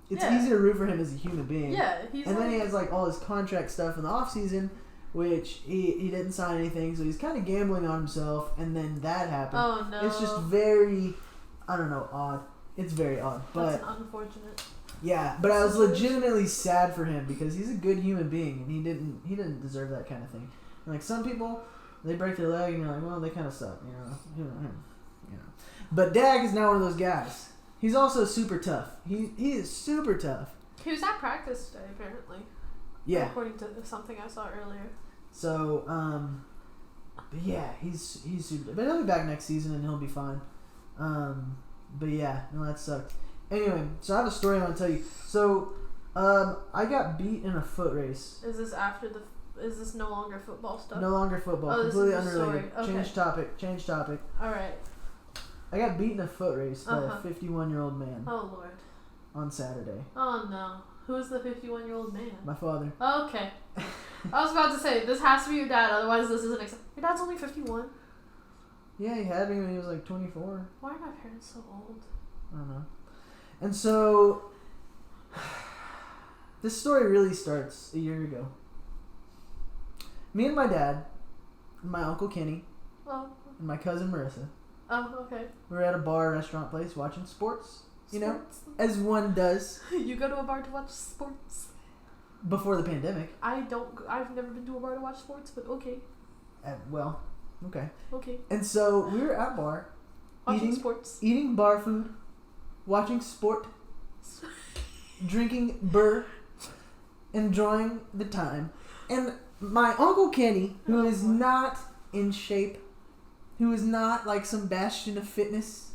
[SPEAKER 1] It's easy to root for him as a human being.
[SPEAKER 2] Yeah,
[SPEAKER 1] then he has, like, all his contract stuff in the offseason, which he didn't sign anything, so he's kind of gambling on himself, and then that happened.
[SPEAKER 2] Oh, no.
[SPEAKER 1] It's just very, I don't know, odd. It's very odd.
[SPEAKER 2] That's unfortunate.
[SPEAKER 1] Yeah, but I was legitimately sad for him because he's a good human being, and he didn't deserve that kind of thing. And, like, some people, they break their leg, and you're like, well, they kind of suck, you know. But Dak is not one of those guys. He's also super tough. He is super tough.
[SPEAKER 2] He was at practice today, apparently.
[SPEAKER 1] Yeah.
[SPEAKER 2] According to something I saw earlier.
[SPEAKER 1] So, but yeah, he's super. But he'll be back next season and he'll be fine. But yeah, no, that sucked. Anyway, so I have a story I want to tell you. So, I got beat in a foot race.
[SPEAKER 2] Is this is this no longer football stuff?
[SPEAKER 1] No longer football.
[SPEAKER 2] Oh,
[SPEAKER 1] completely
[SPEAKER 2] this is the
[SPEAKER 1] unrelated.
[SPEAKER 2] story. Okay.
[SPEAKER 1] Change topic.
[SPEAKER 2] Alright.
[SPEAKER 1] I got beat in a foot race by a 51-year-old man.
[SPEAKER 2] Oh, Lord.
[SPEAKER 1] On Saturday.
[SPEAKER 2] Oh, no. Who's the 51-year-old man?
[SPEAKER 1] My father.
[SPEAKER 2] Okay. I was about to say, this has to be your dad, otherwise this isn't Your dad's only 51?
[SPEAKER 1] Yeah, he had me when he was like 24.
[SPEAKER 2] Why are my parents so old?
[SPEAKER 1] I don't know. And so, this story really starts a year ago. Me and my dad, and my uncle Kenny, and my cousin Marissa.
[SPEAKER 2] Oh, okay.
[SPEAKER 1] We were at a bar, restaurant place, watching sports. You know, as one does.
[SPEAKER 2] You go to a bar to watch sports?
[SPEAKER 1] Before the pandemic.
[SPEAKER 2] I've never been to a bar to watch sports, but okay.
[SPEAKER 1] Well, okay.
[SPEAKER 2] Okay.
[SPEAKER 1] And so, we were at a bar.
[SPEAKER 2] Watching sports.
[SPEAKER 1] Eating bar food. Watching sport. Drinking burr. Enjoying the time. And my Uncle Kenny, who is not in shape, who is not like some bastion of fitness,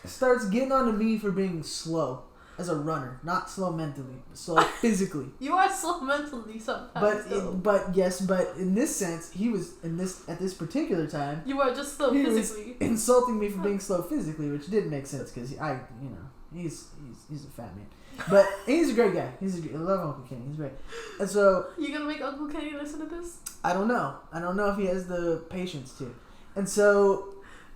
[SPEAKER 1] starts getting on to me for being slow as a runner. Not slow mentally, but slow physically.
[SPEAKER 2] You are slow mentally sometimes.
[SPEAKER 1] But in this sense, he was at this particular time.
[SPEAKER 2] You are just slow physically.
[SPEAKER 1] Was insulting me for being slow physically, which didn't make sense because he's a fat man. But he's a great guy. I love Uncle Kenny. He's great. And so,
[SPEAKER 2] you gonna make Uncle Kenny listen to this?
[SPEAKER 1] I don't know. I don't know if he has the patience to. And so,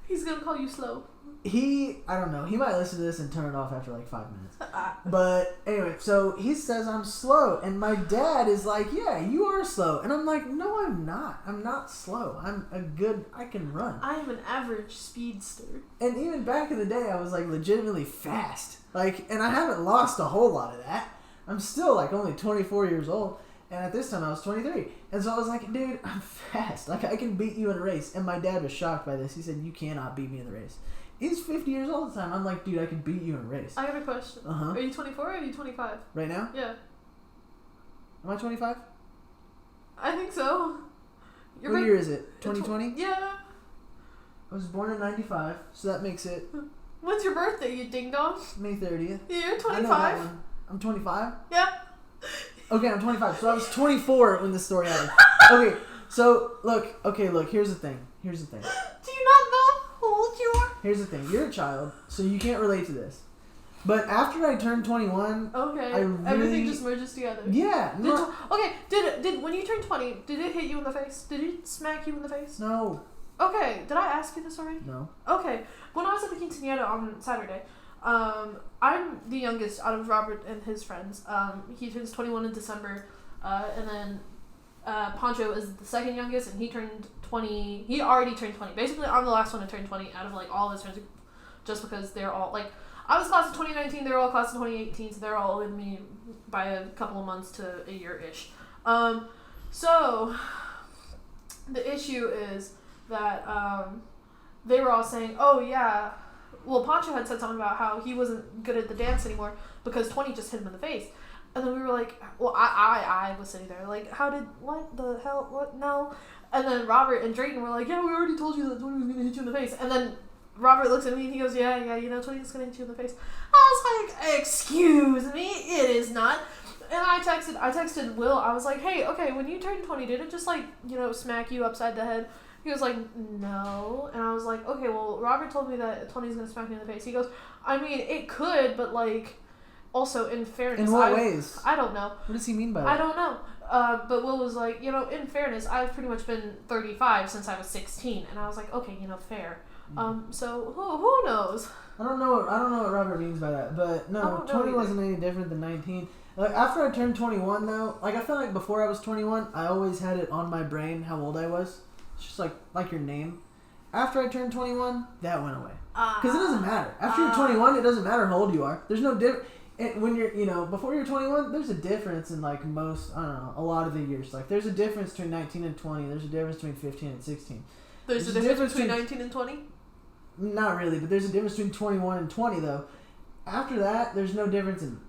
[SPEAKER 2] he's gonna call you slow.
[SPEAKER 1] I don't know. He might listen to this and turn it off after like 5 minutes. But anyway, so he says I'm slow, and my dad is like, "Yeah, you are slow," and I'm like, "No, I'm not. I'm not slow. I can run.
[SPEAKER 2] I am an average speedster."
[SPEAKER 1] And even back in the day, I was like legitimately fast. And I haven't lost a whole lot of that. I'm still like only 24 years old, and at this time I was 23. And so I was like, "Dude, I'm fast. Like I can beat you in a race." And my dad was shocked by this. He said, "You cannot beat me in the race." He's 50 years old at the time. I'm like, "Dude, I can beat you in a race."
[SPEAKER 2] I have a question. Are you 24 or are you 25?
[SPEAKER 1] Right now?
[SPEAKER 2] Yeah.
[SPEAKER 1] Am I 25?
[SPEAKER 2] I think so.
[SPEAKER 1] What year is it? 2020?
[SPEAKER 2] Yeah.
[SPEAKER 1] I was born in 95, so that makes it...
[SPEAKER 2] When's your birthday, you ding-dong?
[SPEAKER 1] May 30th.
[SPEAKER 2] Yeah, you're 25.
[SPEAKER 1] I know that one. I'm 25?
[SPEAKER 2] Yeah.
[SPEAKER 1] Okay, I'm 25. So I was 24 when this story happened. Okay, so, look, here's the thing.
[SPEAKER 2] Do you not know how old you are?
[SPEAKER 1] Here's the thing. You're a child, so you can't relate to this. But after I turned 21,
[SPEAKER 2] everything just merges together.
[SPEAKER 1] Yeah.
[SPEAKER 2] Did when you turned 20, did it hit you in the face? Did it smack you in the face?
[SPEAKER 1] No.
[SPEAKER 2] Okay, did I ask you this already?
[SPEAKER 1] No.
[SPEAKER 2] Okay, when I was at the quinceañera on Saturday, I'm the youngest out of Robert and his friends. He turns 21 in December, and then Pancho is the second youngest, and he turned 20. He already turned 20. Basically, I'm the last one to turn 20 out of like all his friends, just because they're all like, I was class of 2019, they're all class of 2018, so they're all older than me by a couple of months to a year-ish. So the issue is that they were all saying, "Oh yeah," well, Pancho had said something about how he wasn't good at the dance anymore because 20 just hit him in the face. And then we were like, well, I was sitting there like, what the hell, what, no? And then Robert and Drayton were like, "Yeah, we already told you that 20 was going to hit you in the face." And then Robert looks at me and he goes, yeah, 20 is going to hit you in the face. I was like, excuse me, it is not. And I texted Will, I was like, "Hey, okay, when you turned 20, did it just like, smack you upside the head?" He was like, "No." And I was like, "Okay, well, Robert told me that 20 is going to smack me in the face." He goes, "I mean, it could, but like, also in fairness."
[SPEAKER 1] In what ways?
[SPEAKER 2] I don't know.
[SPEAKER 1] What does he mean by that?
[SPEAKER 2] I don't know. But Will was like, in fairness, I've pretty much been 35 since I was 16. And I was like, okay, fair. So who knows?
[SPEAKER 1] I don't know what Robert means by that, but no, 20 wasn't any different than 19. Like, after I turned 21 though, like I felt like before I was 21, I always had it on my brain how old I was. It's just like your name. After I turned 21, that went away. Because it doesn't matter. After you're 21, it doesn't matter how old you are. There's no difference. When you're, before you're 21, there's a difference in like most, I don't know, a lot of the years. Like there's a difference between 19 and 20. There's a difference between 15 and 16.
[SPEAKER 2] There's a difference between 19 and 20?
[SPEAKER 1] Not really, but there's a difference between 21 and 20 though. After that, there's no difference in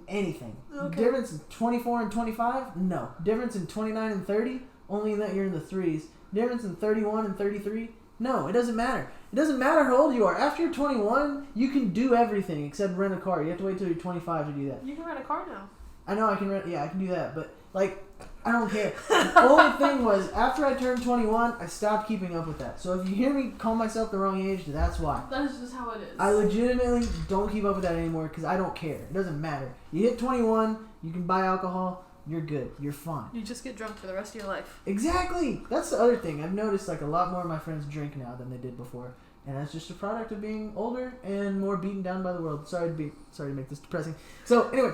[SPEAKER 1] anything.
[SPEAKER 2] Okay.
[SPEAKER 1] Difference in 24 and 25? No. Difference in 29 and 30? Only in that you're in the threes. Difference in 31 and 33? No, it doesn't matter. It doesn't matter how old you are. After you're 21, you can do everything except rent a car. You have to wait till you're 25 to do that.
[SPEAKER 2] You can rent a car now.
[SPEAKER 1] I know I can rent. Yeah, I can do that. But like, I don't care. The only thing was after I turned 21, I stopped keeping up with that. So if you hear me call myself the wrong age, that's why.
[SPEAKER 2] That's just how it is.
[SPEAKER 1] I legitimately don't keep up with that anymore because I don't care. It doesn't matter. You hit 21, you can buy alcohol. You're good. You're fine.
[SPEAKER 2] You just get drunk for the rest of your life.
[SPEAKER 1] Exactly. That's the other thing. I've noticed like a lot more of my friends drink now than they did before, and that's just a product of being older and more beaten down by the world. Sorry to make this depressing. So anyway,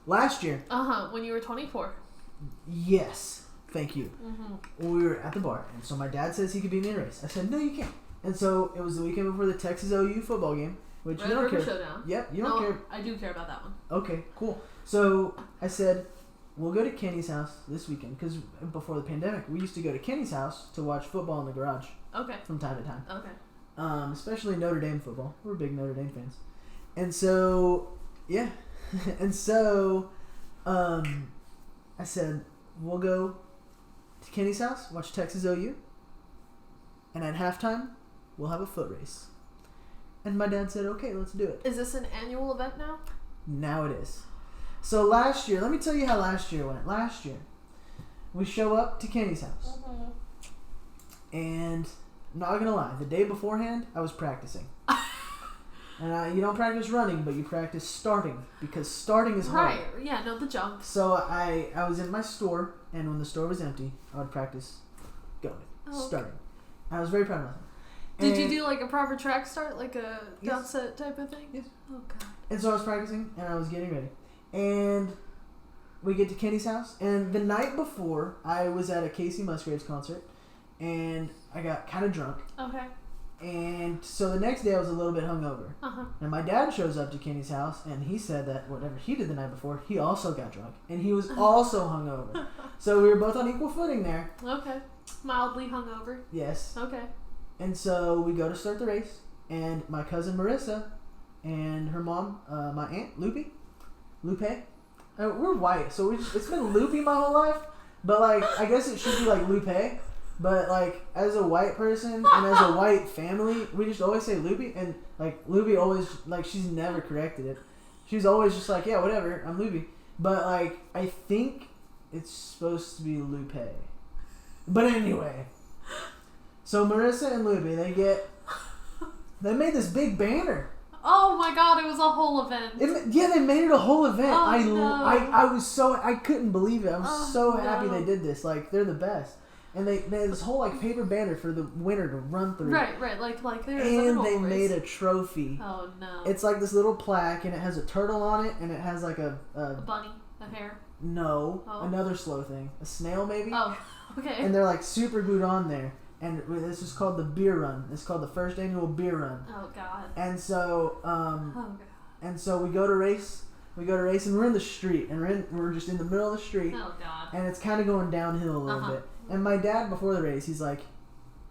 [SPEAKER 1] last year.
[SPEAKER 2] When you were 24.
[SPEAKER 1] Yes. Thank you.
[SPEAKER 2] Mm-hmm.
[SPEAKER 1] We were at the bar, and so my dad says he could beat me in a race. I said no, you can't. And so it was the weekend before the Texas OU football game, which
[SPEAKER 2] Red
[SPEAKER 1] you don't
[SPEAKER 2] River
[SPEAKER 1] care.
[SPEAKER 2] Showdown.
[SPEAKER 1] Yep, you don't care.
[SPEAKER 2] I do care about that one.
[SPEAKER 1] Okay, cool. So I said, we'll go to Kenny's house this weekend because before the pandemic, we used to go to Kenny's house to watch football in the garage.
[SPEAKER 2] Okay.
[SPEAKER 1] From time to time.
[SPEAKER 2] Okay.
[SPEAKER 1] Especially Notre Dame football. We're big Notre Dame fans. And so, yeah. And so, I said, we'll go to Kenny's house, watch Texas OU, and at halftime, we'll have a foot race. And my dad said, okay, let's do it.
[SPEAKER 2] Is this an annual event now?
[SPEAKER 1] Now it is. So last year, let me tell you how last year went. Last year, we show up to Kenny's house.
[SPEAKER 2] Mm-hmm.
[SPEAKER 1] And I'm not going to lie, the day beforehand, I was practicing. And you don't practice running, but you practice starting, because starting is hard.
[SPEAKER 2] Right, yeah, no, the jump.
[SPEAKER 1] So I was in my store, and when the store was empty, I would practice going, starting. I was very proud of myself.
[SPEAKER 2] Did you do like a proper track start, like a downset type of thing?
[SPEAKER 1] Yes.
[SPEAKER 2] Oh, God.
[SPEAKER 1] And so I was practicing, and I was getting ready. And we get to Kenny's house, and the night before, I was at a Casey Musgraves concert, and I got kind of drunk.
[SPEAKER 2] Okay.
[SPEAKER 1] And so the next day I was a little bit hungover.
[SPEAKER 2] Uh-huh.
[SPEAKER 1] And my dad shows up to Kenny's house, and he said that whatever he did the night before, he also got drunk. And he was also hungover. So we were both on equal footing there.
[SPEAKER 2] Okay. Mildly hungover.
[SPEAKER 1] Yes.
[SPEAKER 2] Okay.
[SPEAKER 1] And so we go to start the race, and my cousin Marissa and her mom, my aunt, Loopy, we're white, so it's been Loopy my whole life, but like, I guess it should be like Lupe. But, like, as a white person and as a white family, we just always say Loopy. And, like, Loopy always, like, she's never corrected it. She's always just like, yeah, whatever, I'm Loopy. But, like, I think it's supposed to be Lupe. But anyway. So, Marissa and Loopy, they made this big banner.
[SPEAKER 2] Oh, my God, it was a whole event.
[SPEAKER 1] They made it a whole event.
[SPEAKER 2] Oh,
[SPEAKER 1] I couldn't believe it. I was so happy they did this. Like, they're the best. And they had this whole like paper banner for the winner to run through.
[SPEAKER 2] Right, like there's
[SPEAKER 1] and they made a trophy.
[SPEAKER 2] Oh no!
[SPEAKER 1] It's like this little plaque, and it has a turtle on it, and it has like a
[SPEAKER 2] bunny, a hare.
[SPEAKER 1] No, another slow thing, a snail maybe.
[SPEAKER 2] Oh, okay.
[SPEAKER 1] And they're like super glued on there, and this is called the beer run. It's called the first annual beer run.
[SPEAKER 2] Oh God.
[SPEAKER 1] And so,
[SPEAKER 2] oh God.
[SPEAKER 1] And so we go to race. And we're in the street, and we're just in the middle of the street.
[SPEAKER 2] Oh God.
[SPEAKER 1] And it's kind of going downhill a little bit. And my dad, before the race, he's like,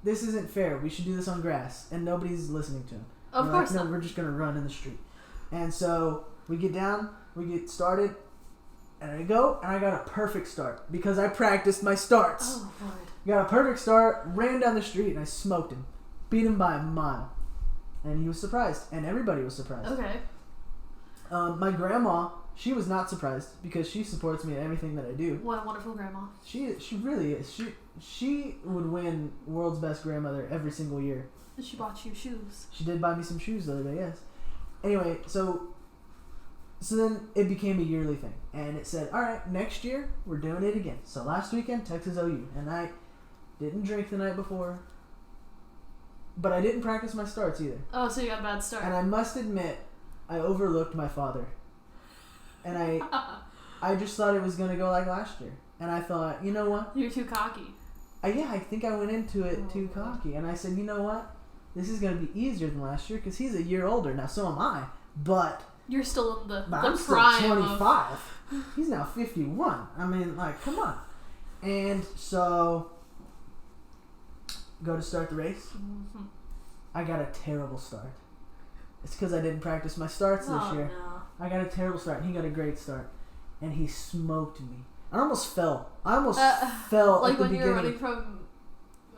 [SPEAKER 1] this isn't fair. We should do this on grass. And nobody's listening to him.
[SPEAKER 2] Of course not.
[SPEAKER 1] No, we're just going to run in the street. And so we get down, we get started, and I go, and I got a perfect start because I practiced my starts.
[SPEAKER 2] Oh, Lord.
[SPEAKER 1] Got a perfect start, ran down the street, and I smoked him. Beat him by a mile. And he was surprised. And everybody was surprised.
[SPEAKER 2] Okay.
[SPEAKER 1] My grandma, she was not surprised because she supports me in everything that I do.
[SPEAKER 2] What a wonderful grandma.
[SPEAKER 1] She really is. She would win World's Best Grandmother every single year.
[SPEAKER 2] And she bought you shoes.
[SPEAKER 1] She did buy me some shoes the other day, yes. Anyway, so then it became a yearly thing. And it said, all right, next year we're doing it again. So last weekend, Texas OU. And I didn't drink the night before. But I didn't practice my starts either.
[SPEAKER 2] Oh, so you got a bad start.
[SPEAKER 1] And I must admit, I overlooked my father. And I just thought it was going to go like last year. And I thought, you know what?
[SPEAKER 2] You're too cocky.
[SPEAKER 1] I think I went into it too cocky. And I said, you know what? This is going to be easier than last year because he's a year older. Now, so am I. But
[SPEAKER 2] you're still in the
[SPEAKER 1] I'm
[SPEAKER 2] prime
[SPEAKER 1] still 25. He's now 51. I mean, like, come on. And so, go to start the race.
[SPEAKER 2] Mm-hmm.
[SPEAKER 1] I got a terrible start. It's because I didn't practice my starts this year.
[SPEAKER 2] No.
[SPEAKER 1] I got a terrible start, and he got a great start. And he smoked me. I almost fell. I almost fell
[SPEAKER 2] like
[SPEAKER 1] at the
[SPEAKER 2] when
[SPEAKER 1] beginning.
[SPEAKER 2] you were running from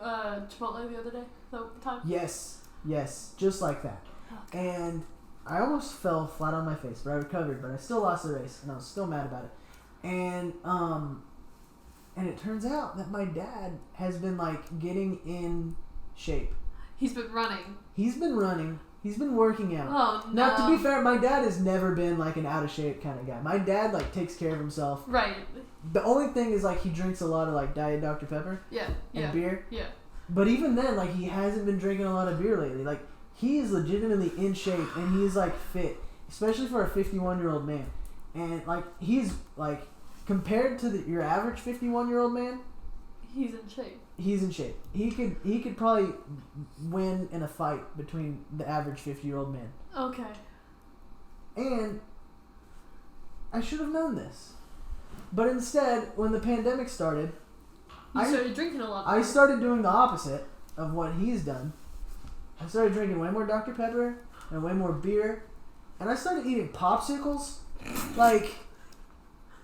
[SPEAKER 2] Chipotle the other day? The time?
[SPEAKER 1] Yes, just like that.
[SPEAKER 2] Okay.
[SPEAKER 1] And I almost fell flat on my face, but I recovered. But I still lost the race, and I was still mad about it. And it turns out that my dad has been like getting in shape.
[SPEAKER 2] He's been running. He's
[SPEAKER 1] been working out.
[SPEAKER 2] Oh no.
[SPEAKER 1] Now, to be fair, my dad has never been like an out of shape kind of guy. My dad like takes care of himself.
[SPEAKER 2] Right.
[SPEAKER 1] The only thing is like he drinks a lot of like Diet Dr Pepper.
[SPEAKER 2] Yeah.
[SPEAKER 1] And beer.
[SPEAKER 2] Yeah.
[SPEAKER 1] But even then, like he hasn't been drinking a lot of beer lately. Like he is legitimately in shape and he's like fit, especially for a 51-year-old man. And like he's like compared to your average 51-year-old man,
[SPEAKER 2] he's in shape.
[SPEAKER 1] He's in shape. He could probably win in a fight between the average 50-year-old man.
[SPEAKER 2] Okay.
[SPEAKER 1] And I should have known this. But instead, when the pandemic started,
[SPEAKER 2] I started drinking a lot more.
[SPEAKER 1] I started doing the opposite of what he's done. I started drinking way more Dr. Pepper and way more beer. And I started eating popsicles. Like,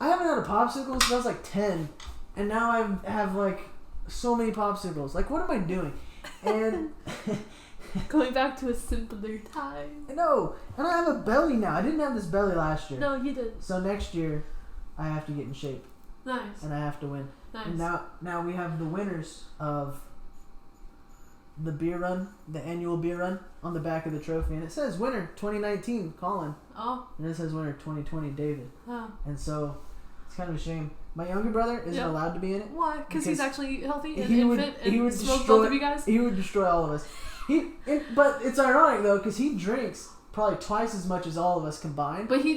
[SPEAKER 1] I haven't had a popsicle since I was like 10. And now I have like so many popsicles. Like, what am I doing? And
[SPEAKER 2] going back to a simpler time.
[SPEAKER 1] No, and I have a belly now. I didn't have this belly last year.
[SPEAKER 2] No, you didn't.
[SPEAKER 1] So next year, I have to get in shape.
[SPEAKER 2] Nice.
[SPEAKER 1] And I have to win.
[SPEAKER 2] Nice.
[SPEAKER 1] And now we have the winners of the beer run, the annual beer run, on the back of the trophy, and it says winner 2019 Collin.
[SPEAKER 2] Oh.
[SPEAKER 1] And it says winner 2020 David.
[SPEAKER 2] Oh.
[SPEAKER 1] And so it's kind of a shame. My younger brother isn't allowed to be in it.
[SPEAKER 2] Why? Because he's actually healthy and fit and
[SPEAKER 1] he would
[SPEAKER 2] smoked
[SPEAKER 1] destroy,
[SPEAKER 2] both of you guys?
[SPEAKER 1] He would destroy all of us. But it's ironic, though, because he drinks probably twice as much as all of us combined.
[SPEAKER 2] But he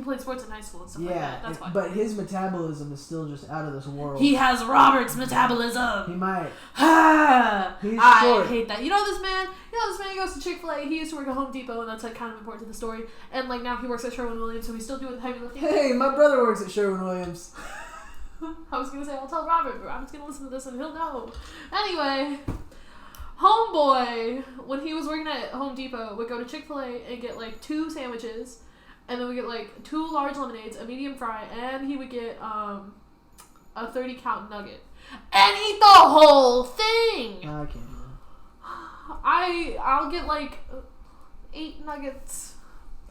[SPEAKER 2] played sports in high school and stuff like that. That's why.
[SPEAKER 1] But his metabolism is still just out of this world.
[SPEAKER 2] He has Robert's metabolism.
[SPEAKER 1] He might.
[SPEAKER 2] He's
[SPEAKER 1] short.
[SPEAKER 2] I hate that. You know this man goes to Chick-fil-A. He used to work at Home Depot, and that's like kind of important to the story. And like now he works at Sherwin-Williams, so he's still doing the heavy lifting.
[SPEAKER 1] Hey, my brother works at Sherwin-Williams.
[SPEAKER 2] I was gonna say I'll tell Robert, but Robert's gonna listen to this and he'll know. Anyway, homeboy, when he was working at Home Depot, would go to Chick-fil-A and get like 2 sandwiches, and then we get like 2 large lemonades, a medium fry, and he would get a 30-count nugget and eat the whole thing.
[SPEAKER 1] No, I can't do that.
[SPEAKER 2] I'll get like 8 nuggets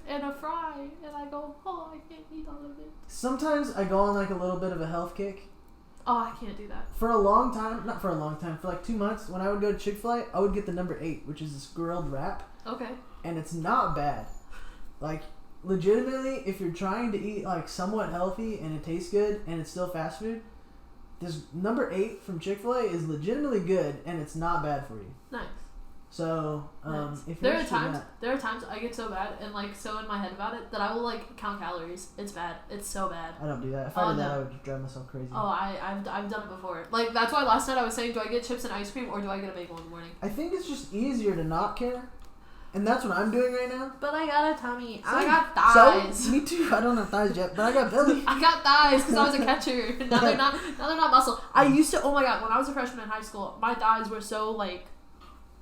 [SPEAKER 2] and a fry, and I go, oh, I can't eat all of it.
[SPEAKER 1] Sometimes I go on like a little bit of a health kick.
[SPEAKER 2] Oh, I can't do that.
[SPEAKER 1] For a long time, not for a long time, for like 2 months, when I would go to Chick-fil-A, I would get the number 8, which is this grilled wrap.
[SPEAKER 2] Okay.
[SPEAKER 1] And it's not bad. Like, legitimately, if you're trying to eat like somewhat healthy and it tastes good and it's still fast food, this number 8 from Chick-fil-A is legitimately good and it's not bad for you.
[SPEAKER 2] Nice.
[SPEAKER 1] So,
[SPEAKER 2] nice.
[SPEAKER 1] If
[SPEAKER 2] there are times I get so bad and like so in my head about it that I will like count calories. It's bad. It's so bad.
[SPEAKER 1] I don't do that. If I did that, I would just drive myself crazy.
[SPEAKER 2] Oh, I've done it before. Like that's why last night I was saying, do I get chips and ice cream or do I get a bagel in the morning?
[SPEAKER 1] I think it's just easier to not care, and that's what I'm doing right now.
[SPEAKER 2] But I got a tummy. I got thighs.
[SPEAKER 1] So, me too. I don't have thighs yet, but I got belly.
[SPEAKER 2] I got thighs because I was a catcher. Now they're not muscle. I used to. Oh my god! When I was a freshman in high school, my thighs were so like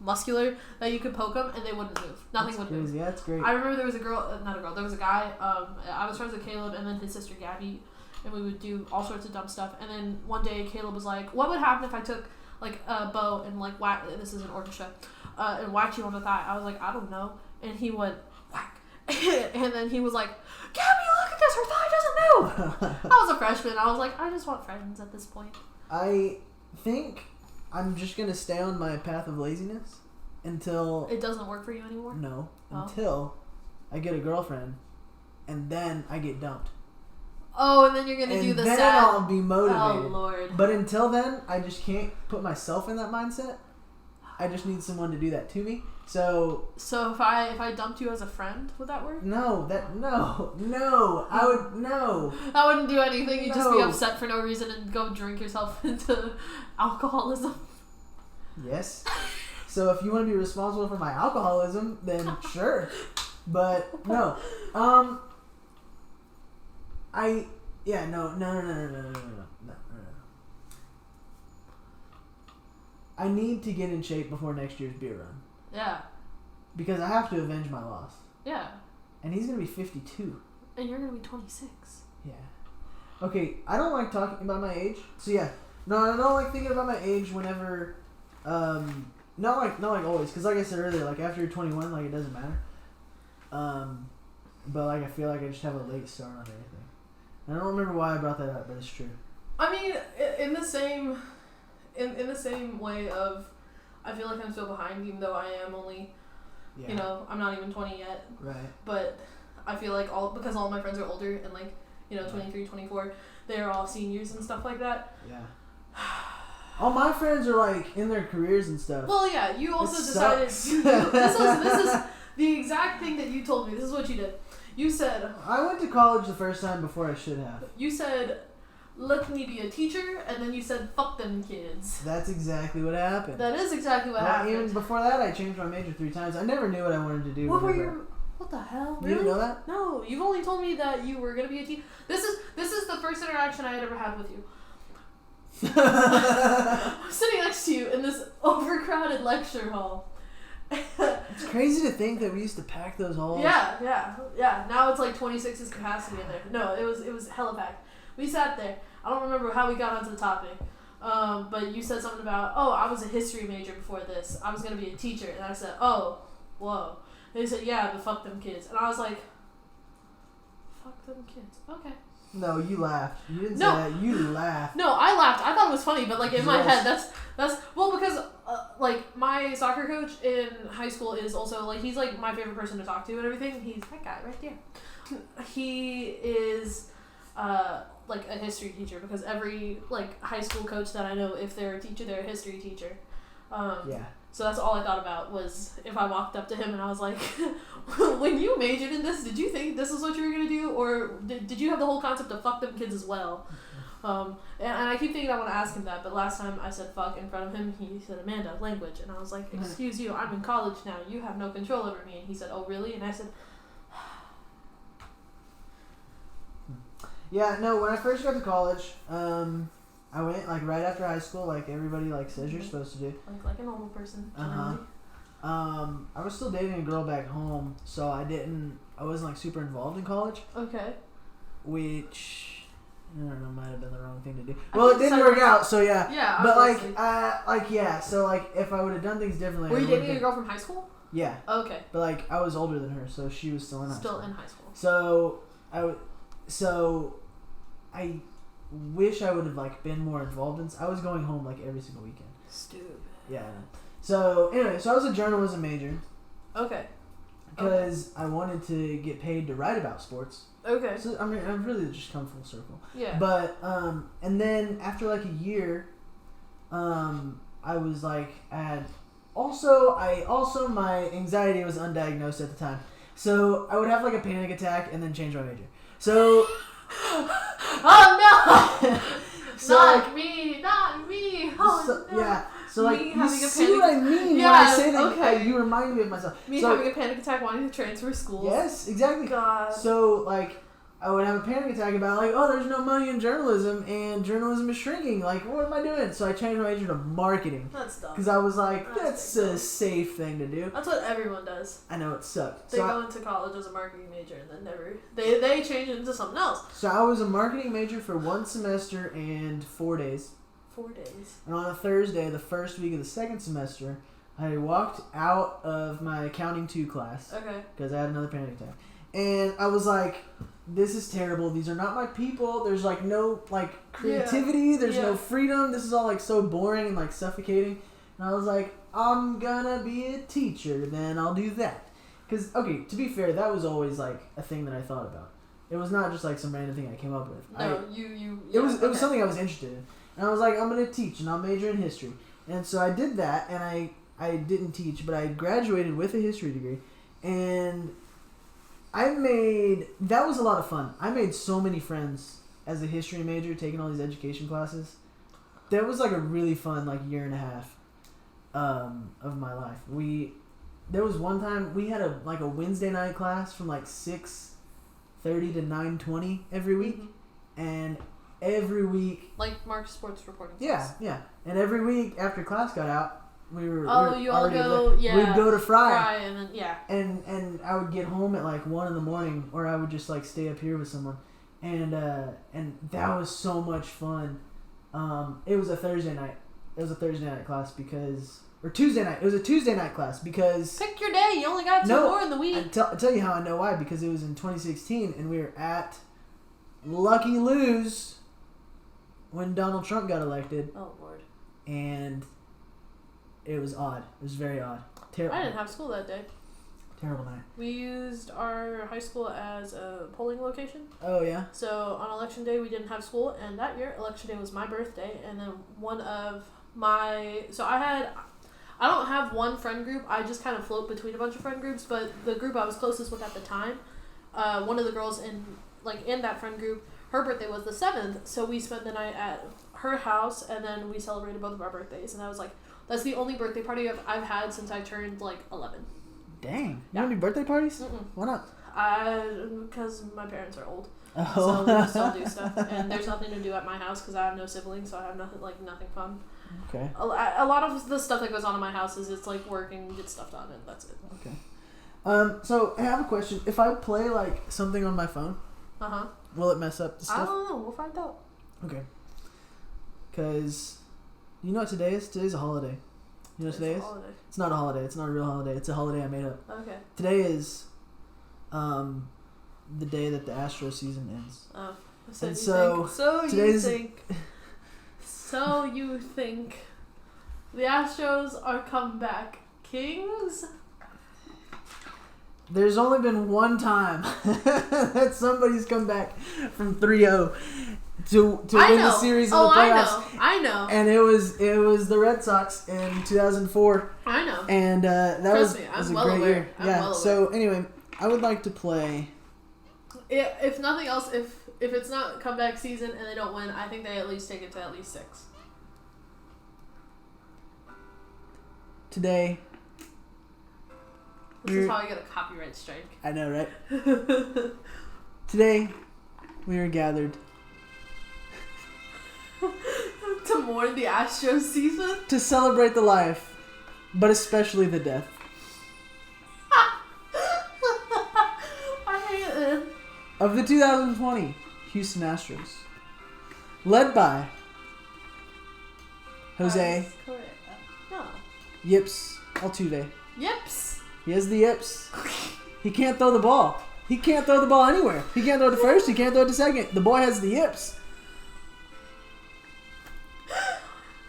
[SPEAKER 2] muscular that you could poke them and they wouldn't move. Nothing would move.
[SPEAKER 1] Yeah, that's great.
[SPEAKER 2] I remember there was there was a guy, I was friends with Caleb and then his sister Gabby, and we would do all sorts of dumb stuff, and then one day Caleb was like, what would happen if I took like a bow and like whack, this is an orchestra, and whacked you on the thigh? I was like, I don't know. And he went whack. And then he was like, Gabby, look at this, her thigh doesn't move. I was a freshman. I was like, I just want friends at this point.
[SPEAKER 1] I think I'm just going to stay on my path of laziness until...
[SPEAKER 2] It doesn't work for you anymore?
[SPEAKER 1] No. Oh. Until I get a girlfriend, and then I get dumped.
[SPEAKER 2] Oh, and then you're going to do the
[SPEAKER 1] sad... And then I'll be motivated.
[SPEAKER 2] Oh, Lord.
[SPEAKER 1] But until then, I just can't put myself in that mindset. I just need someone to do that to me. So
[SPEAKER 2] if I dumped you as a friend, would that work?
[SPEAKER 1] No, I would no.
[SPEAKER 2] That wouldn't do anything. You'd just be upset for no reason and go drink yourself into alcoholism.
[SPEAKER 1] Yes. So if you want to be responsible for my alcoholism, then sure. But no. No. I need to get in shape before next year's beer run.
[SPEAKER 2] Yeah.
[SPEAKER 1] Because I have to avenge my loss.
[SPEAKER 2] Yeah.
[SPEAKER 1] And he's going to be 52.
[SPEAKER 2] And you're going to be 26.
[SPEAKER 1] Yeah. Okay, I don't like talking about my age. So yeah. No, I don't like thinking about my age whenever Not like always, because like I said earlier, like after you're 21, like it doesn't matter. But like I feel like I just have a late start on everything. And I don't remember why I brought that up, but it's true.
[SPEAKER 2] I mean, in the same way of, I feel like I'm so behind, even though I am only, you know, I'm not even 20 yet.
[SPEAKER 1] Right.
[SPEAKER 2] But I feel like because all my friends are older and like, you know, 23, 24, they're all seniors and stuff like that.
[SPEAKER 1] Yeah. All my friends are like in their careers and stuff.
[SPEAKER 2] Well, yeah, you also decided. This is the exact thing that you told me. This is what you did. You said,
[SPEAKER 1] I went to college the first time before I should have.
[SPEAKER 2] You said, let me be a teacher, and then you said, fuck them kids.
[SPEAKER 1] That's exactly what happened.
[SPEAKER 2] That is exactly what happened.
[SPEAKER 1] Even before that, I changed my major 3 times. I never knew what I wanted to do.
[SPEAKER 2] What the hell? Really?
[SPEAKER 1] You didn't know that?
[SPEAKER 2] No, you've only told me that you were gonna be a teacher. This is the first interaction I had ever had with you. I'm sitting next to you in this overcrowded lecture hall.
[SPEAKER 1] It's crazy to think that we used to pack those halls.
[SPEAKER 2] Yeah. Now it's like 26's capacity in there. No, it was hella packed. We sat there. I don't remember how we got onto the topic. But you said something about, I was a history major before this. I was gonna be a teacher, and I said, whoa. And they said, yeah, but fuck them kids. And I was like, fuck them kids. Okay.
[SPEAKER 1] No, you laughed. You didn't say that. You laughed.
[SPEAKER 2] No, I laughed. I thought it was funny, but like in my head, that's well, because like my soccer coach in high school is also like, he's like my favorite person to talk to and everything. He's that guy right there. He is like a history teacher, because every like high school coach that I know, if they're a teacher, they're a history teacher. Yeah. So that's all I thought about, was if I walked up to him and I was like, when you majored in this, did you think this is what you were going to do? Or did you have the whole concept of fuck them kids as well? And I keep thinking I want to ask him that, but last time I said fuck in front of him, he said, Amanda, language. And I was like, excuse you, I'm in college now. You have no control over me. And he said, oh, really? And I said,
[SPEAKER 1] yeah, no, when I first got to college, I went like right after high school, like everybody like says you're supposed to do.
[SPEAKER 2] Like a normal person.
[SPEAKER 1] I was still dating a girl back home, so I wasn't like super involved in college. Okay. Which, I don't know, might have been the wrong thing to do. Well, it didn't work out, so yeah. Yeah. But so like if I would have done things differently.
[SPEAKER 2] Were you dating a girl from high school?
[SPEAKER 1] Yeah.
[SPEAKER 2] Okay.
[SPEAKER 1] But like I was older than her, so she was still in high school.
[SPEAKER 2] Still in high school.
[SPEAKER 1] So I wish I would have like been more involved in. I was going home like every single weekend.
[SPEAKER 2] Stupid.
[SPEAKER 1] Yeah. So anyway, I was a journalism major.
[SPEAKER 2] Okay.
[SPEAKER 1] Because I wanted to get paid to write about sports.
[SPEAKER 2] Okay.
[SPEAKER 1] So I mean, I've really just come full circle.
[SPEAKER 2] Yeah.
[SPEAKER 1] But and then after like a year, I was like, my anxiety was undiagnosed at the time, so I would have like a panic attack and then change my major. So.
[SPEAKER 2] Oh no! Not me! Oh
[SPEAKER 1] so,
[SPEAKER 2] no!
[SPEAKER 1] Yeah. So like, you see what I mean when I say that? You remind me of myself.
[SPEAKER 2] Having a panic attack, wanting to transfer schools.
[SPEAKER 1] Yes, exactly.
[SPEAKER 2] God.
[SPEAKER 1] So like, I would have a panic attack about like, there's no money in journalism and journalism is shrinking. Like, what am I doing? So I changed my major to marketing.
[SPEAKER 2] That's dumb.
[SPEAKER 1] Because I was like, that's a safe thing to do.
[SPEAKER 2] That's what everyone does.
[SPEAKER 1] I know, it sucked.
[SPEAKER 2] They go into college as a marketing major and then they change it into something else.
[SPEAKER 1] So I was a marketing major for 1 semester and 4 days.
[SPEAKER 2] 4 days.
[SPEAKER 1] And on a Thursday, the first week of the second semester, I walked out of my accounting 2 class. Okay. Because I had another panic attack. And I was like, this is terrible. These are not my people. There's like no like creativity. Yeah. There's no freedom. This is all like so boring and like suffocating. And I was like, I'm gonna be a teacher. Then I'll do that. Because, okay, to be fair, that was always like a thing that I thought about. It was not just like some random thing I came up with.
[SPEAKER 2] No,
[SPEAKER 1] it was something I was interested in. And I was like, I'm going to teach and I'll major in history. And so I did that, and I didn't teach, but I graduated with a history degree. And that was a lot of fun. I made so many friends as a history major, taking all these education classes. That was like a really fun like year and a half of my life. There was one time we had a Wednesday night class from like 6:30 to 9:20 every week. Mm-hmm. And every week,
[SPEAKER 2] like Mark's sports reporting.
[SPEAKER 1] Yeah. And every week after class got out, we'd go to Fry
[SPEAKER 2] and then
[SPEAKER 1] and I would get home at like 1 a.m, or I would just like stay up here with someone, and that was so much fun. It was a Thursday night. It was a Thursday night class or Tuesday night. It was a Tuesday night class because...
[SPEAKER 2] Pick your day. You only got 2 more in the week.
[SPEAKER 1] I'll tell you how I know why. Because it was in 2016 and we were at Lucky Lou's when Donald Trump got elected.
[SPEAKER 2] Oh, Lord.
[SPEAKER 1] And it was odd. It was very odd. Terrible.
[SPEAKER 2] I didn't have school that day.
[SPEAKER 1] Terrible night.
[SPEAKER 2] We used our high school as a polling location.
[SPEAKER 1] Oh, yeah?
[SPEAKER 2] So on election day, we didn't have school. And that year, election day was my birthday. And then one of my... So I don't have one friend group. I just kind of float between a bunch of friend groups. But the group I was closest with at the time, one of the girls in that friend group, her birthday was the 7th. So we spent the night at her house. And then we celebrated both of our birthdays. And I was like... That's the only birthday party I've had since I turned 11.
[SPEAKER 1] Dang. You
[SPEAKER 2] Yeah.
[SPEAKER 1] don't do birthday parties?
[SPEAKER 2] Mm-mm.
[SPEAKER 1] Why not?
[SPEAKER 2] Because my parents are old.
[SPEAKER 1] Oh.
[SPEAKER 2] So we still do stuff. And there's nothing to do at my house because I have no siblings, so I have nothing fun.
[SPEAKER 1] Okay.
[SPEAKER 2] A lot of the stuff that goes on in my house is it's work and get stuff done, and that's it.
[SPEAKER 1] Okay. So I have a question. If I play something on my phone, will it mess up the stuff?
[SPEAKER 2] I don't know. We'll find out.
[SPEAKER 1] Okay. Because you know what today is? Today's a holiday. You know what today is?
[SPEAKER 2] Holiday.
[SPEAKER 1] It's not a holiday. It's not a real holiday. It's a holiday I made up.
[SPEAKER 2] Okay.
[SPEAKER 1] Today is the day that the Astro season ends.
[SPEAKER 2] Oh.
[SPEAKER 1] And
[SPEAKER 2] So you think the Astros are comeback kings?
[SPEAKER 1] There's only been one time that somebody's come back from 3-0 to win the series in the playoffs.
[SPEAKER 2] I know.
[SPEAKER 1] And it was the Red Sox in 2004.
[SPEAKER 2] I know.
[SPEAKER 1] And that was a great year.
[SPEAKER 2] I'm
[SPEAKER 1] so anyway, I would like to play.
[SPEAKER 2] If nothing else, if it's not comeback season and they don't win, I think they at least take it to at least 6.
[SPEAKER 1] Today.
[SPEAKER 2] This is how I get a copyright strike.
[SPEAKER 1] I know, right? Today, we are gathered
[SPEAKER 2] to mourn the Astros season?
[SPEAKER 1] to celebrate the life, but especially the death.
[SPEAKER 2] I hate it.
[SPEAKER 1] Of the 2020 Houston Astros. Led by Jose
[SPEAKER 2] No.
[SPEAKER 1] Yips Altuve.
[SPEAKER 2] Yips.
[SPEAKER 1] He has the yips. He can't throw the ball. He can't throw the ball anywhere. He can't throw it to first. He can't throw it to second. The boy has the yips.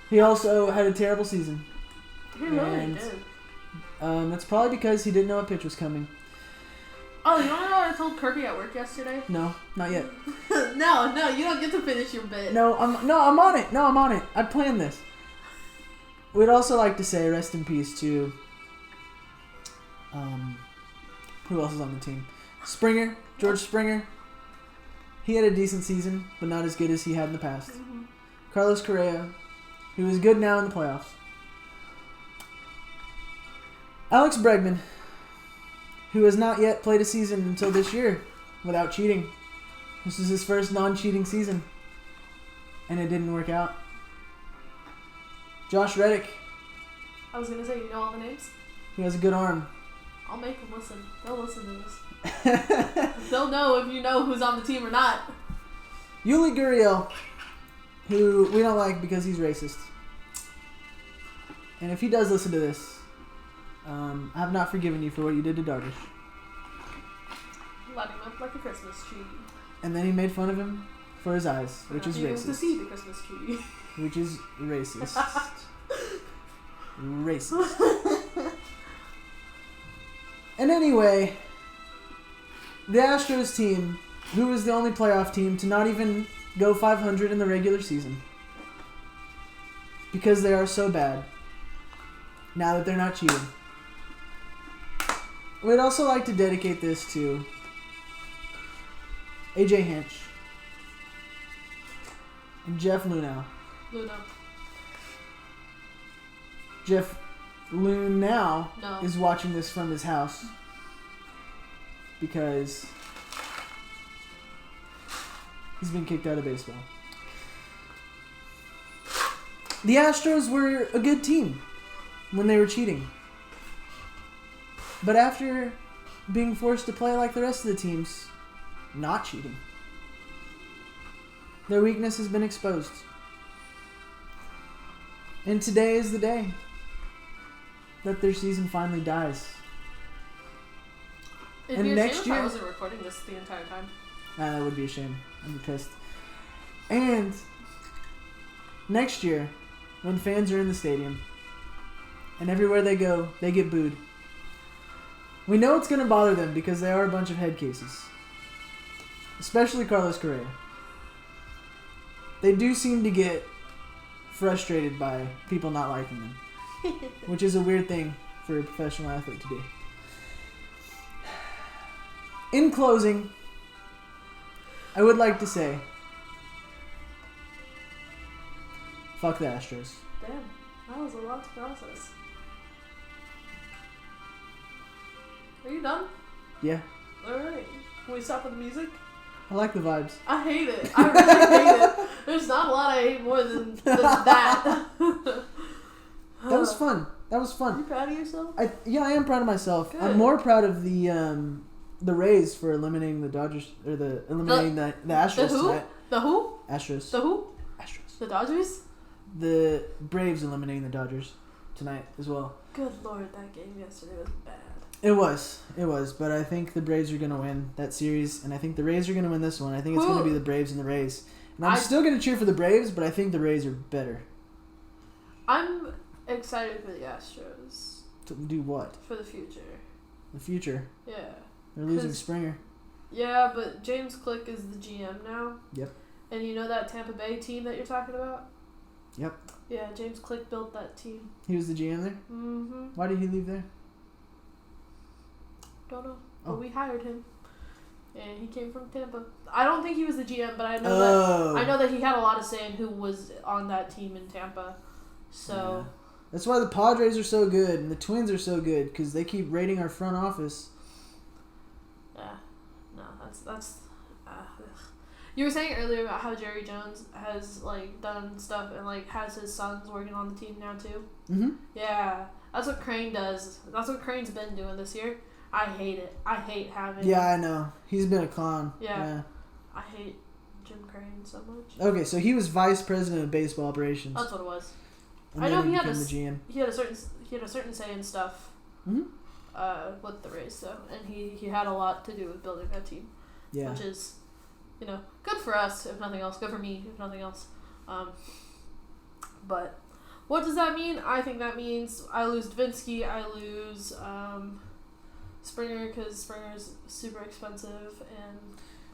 [SPEAKER 1] He also had a terrible season.
[SPEAKER 2] He really did.
[SPEAKER 1] That's probably because he didn't know a pitch was coming.
[SPEAKER 2] Oh, you want to know what I told Kirby at work yesterday?
[SPEAKER 1] No, not yet.
[SPEAKER 2] No, you don't get to finish your bit.
[SPEAKER 1] No, I'm on it. No, I'm on it. I planned this. We'd also like to say rest in peace to who else is on the team? George Springer. He had a decent season, but not as good as he had in the past.
[SPEAKER 2] Mm-hmm.
[SPEAKER 1] Carlos Correa, who is good now in the playoffs. Alex Bregman, who has not yet played a season until this year without cheating. This is his first non-cheating season, and it didn't work out. Josh Reddick.
[SPEAKER 2] I was going to say, you know all the names?
[SPEAKER 1] He has a good arm.
[SPEAKER 2] I'll make them listen. They'll listen to this. They'll know if you know who's on the team or not.
[SPEAKER 1] Yuli Gurriel, who we don't like because he's racist. And if he does listen to this, I have not forgiven you for what you did to Darvish.
[SPEAKER 2] Lighting up like a Christmas tree.
[SPEAKER 1] And then he made fun of him for his eyes, which is racist.
[SPEAKER 2] To see the Christmas tree.
[SPEAKER 1] Which is racist. Racist. And anyway, the Astros team, who was the only playoff team to not even go 500 in the regular season, because they are so bad, now that they're not cheating. We'd also like to dedicate this to AJ Hinch and Jeff Lunau. Jeff Lunau is watching this from his house because he's been kicked out of baseball. The Astros were a good team when they were cheating. But after being forced to play like the rest of the teams, not cheating, their weakness has been exposed. And today is the day that their season finally dies.
[SPEAKER 2] It'd be a shame if I wasn't recording this the entire time.
[SPEAKER 1] That would be a shame. I'd be pissed. And next year, when fans are in the stadium, and everywhere they go, they get booed. We know it's going to bother them because they are a bunch of head cases. Especially Carlos Correa. They do seem to get frustrated by people not liking them. Which is a weird thing for a professional athlete to do. In closing, I would like to say, fuck the Astros.
[SPEAKER 2] Damn, that was a lot to process. Are you done?
[SPEAKER 1] Yeah.
[SPEAKER 2] Alright. Can we stop with the music?
[SPEAKER 1] I like the vibes.
[SPEAKER 2] I hate it. I really hate it. There's not a lot I hate more than that.
[SPEAKER 1] That was fun. That was fun.
[SPEAKER 2] You proud of yourself?
[SPEAKER 1] Yeah, I am proud of myself.
[SPEAKER 2] Good.
[SPEAKER 1] I'm more proud of the Rays for eliminating the Dodgers, or eliminating the Astros.
[SPEAKER 2] The who?
[SPEAKER 1] Tonight.
[SPEAKER 2] The who?
[SPEAKER 1] Astros.
[SPEAKER 2] The who?
[SPEAKER 1] Astros.
[SPEAKER 2] The Dodgers?
[SPEAKER 1] The Braves eliminating the Dodgers tonight as well.
[SPEAKER 2] Good lord, that game yesterday was bad.
[SPEAKER 1] It was, but I think the Braves are going to win that series, and I think the Rays are going to win this one. I think it's going to be the Braves and the Rays. And I'm still going to cheer for the Braves, but I think the Rays are better.
[SPEAKER 2] I'm excited for the Astros.
[SPEAKER 1] To do what?
[SPEAKER 2] For the future.
[SPEAKER 1] The future?
[SPEAKER 2] Yeah.
[SPEAKER 1] They're losing Springer.
[SPEAKER 2] Yeah, but James Click is the GM now.
[SPEAKER 1] Yep.
[SPEAKER 2] And you know that Tampa Bay team that you're talking about?
[SPEAKER 1] Yep.
[SPEAKER 2] Yeah, James Click built that team.
[SPEAKER 1] He was the GM there?
[SPEAKER 2] Mm-hmm.
[SPEAKER 1] Why did he leave there?
[SPEAKER 2] Don't know. But we hired him. And he came from Tampa. I don't think he was the GM, but I know that he had a lot of say in who was on that team in Tampa. So
[SPEAKER 1] that's why the Padres are so good and the Twins are so good, because they keep raiding our front office.
[SPEAKER 2] Yeah. No, that's you were saying earlier about how Jerry Jones has like done stuff and like has his sons working on the team now too.
[SPEAKER 1] Mm-hmm.
[SPEAKER 2] Yeah. That's what Crane does. That's what Crane's been doing this year. I hate it. I hate having...
[SPEAKER 1] Yeah, I know. He's been a clown.
[SPEAKER 2] Yeah. I hate Jim Crane so much.
[SPEAKER 1] Okay, so he was vice president of baseball operations.
[SPEAKER 2] That's what it was.
[SPEAKER 1] And
[SPEAKER 2] I know
[SPEAKER 1] he became the GM.
[SPEAKER 2] He had a certain say in stuff.
[SPEAKER 1] Mm-hmm.
[SPEAKER 2] With the Rays though, and he had a lot to do with building that team.
[SPEAKER 1] Yeah.
[SPEAKER 2] Which is, good for us if nothing else. Good for me if nothing else. But what does that mean? I think that means I lose Davinsky. I lose Springer, because Springer's super expensive, and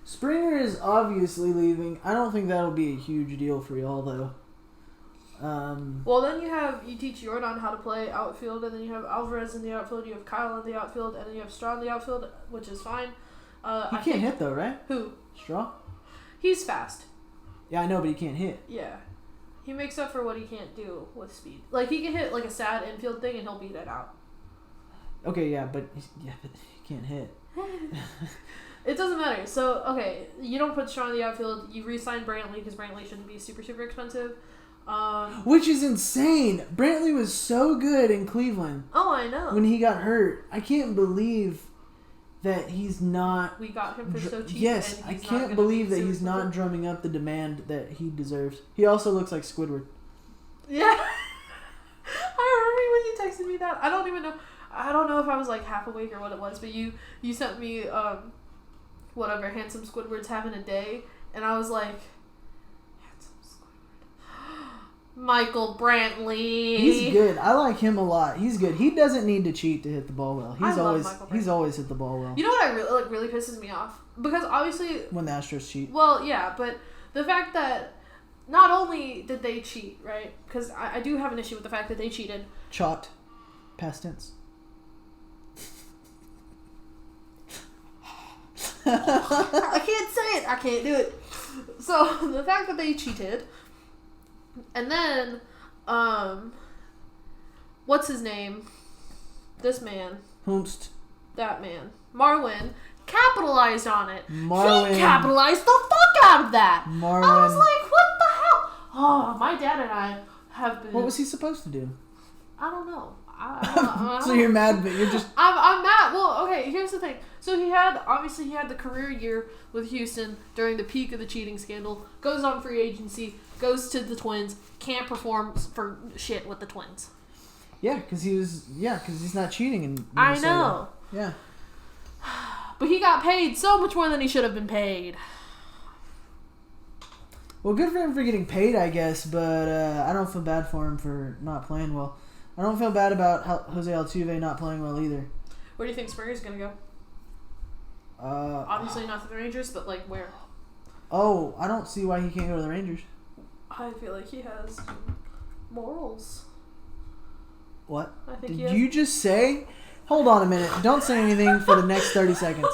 [SPEAKER 1] Springer is obviously leaving. I don't think that'll be a huge deal for y'all though.
[SPEAKER 2] Well, then you teach Jordan how to play outfield, and then you have Alvarez in the outfield, you have Kyle in the outfield, and then you have Straw in the outfield, which is fine.
[SPEAKER 1] He can't hit though, right?
[SPEAKER 2] Who?
[SPEAKER 1] Straw?
[SPEAKER 2] He's fast.
[SPEAKER 1] Yeah, I know, but he can't hit.
[SPEAKER 2] Yeah. He makes up for what he can't do with speed. Like, he can hit like a sad infield thing and he'll beat it out.
[SPEAKER 1] Okay, but he can't hit.
[SPEAKER 2] It doesn't matter. So, okay, you don't put Straw in the outfield. You re-sign Brantley because Brantley shouldn't be super, super expensive.
[SPEAKER 1] Which is insane. Brantley was so good in Cleveland.
[SPEAKER 2] Oh, I know.
[SPEAKER 1] When he got hurt. I can't believe that he's not...
[SPEAKER 2] We got him for so cheap.
[SPEAKER 1] Yes, I can't believe that he's not drumming up the demand that he deserves. He also looks like Squidward.
[SPEAKER 2] Yeah. I remember when you texted me that. I don't even know. I don't know if I was like half awake or what it was, but you sent me whatever handsome Squidward's having a day, and I was like, handsome Squidward. Michael Brantley.
[SPEAKER 1] He's good. I like him a lot. He's good. He doesn't need to cheat to hit the ball well. He's always hit the ball well.
[SPEAKER 2] You know what really pisses me off? Because obviously
[SPEAKER 1] when the Astros cheat.
[SPEAKER 2] Well, yeah, but the fact that not only did they cheat, right? Because I do have an issue with the fact that they cheated.
[SPEAKER 1] Chot. Past tense.
[SPEAKER 2] I can't say it. I can't do it. So the fact that they cheated, and then, what's his name? This man.
[SPEAKER 1] Whomst.
[SPEAKER 2] That man. Marwin capitalized on it.
[SPEAKER 1] Marwin.
[SPEAKER 2] He capitalized the fuck out of that.
[SPEAKER 1] Marwin.
[SPEAKER 2] I was like, what the hell? Oh, my dad and I have been...
[SPEAKER 1] What was he supposed to do?
[SPEAKER 2] I don't know.
[SPEAKER 1] So you're mad, but you're just...
[SPEAKER 2] I'm mad. Well, okay, here's the thing. So he had the career year with Houston during the peak of the cheating scandal, goes on free agency, goes to the Twins, can't perform for shit with the Twins.
[SPEAKER 1] Yeah, because he's not cheating in Minnesota.
[SPEAKER 2] I know.
[SPEAKER 1] Yeah.
[SPEAKER 2] But he got paid so much more than he should have been paid.
[SPEAKER 1] Well, good for him for getting paid, I guess, but I don't feel bad for him for not playing well. I don't feel bad about Jose Altuve not playing well either.
[SPEAKER 2] Where do you think Springer's going to go? Obviously not to the Rangers, but like where?
[SPEAKER 1] Oh, I don't see why he can't go to the Rangers.
[SPEAKER 2] I feel like he has morals.
[SPEAKER 1] What?
[SPEAKER 2] I think
[SPEAKER 1] Did you just say? Hold on a minute. Don't say anything for the next 30 seconds.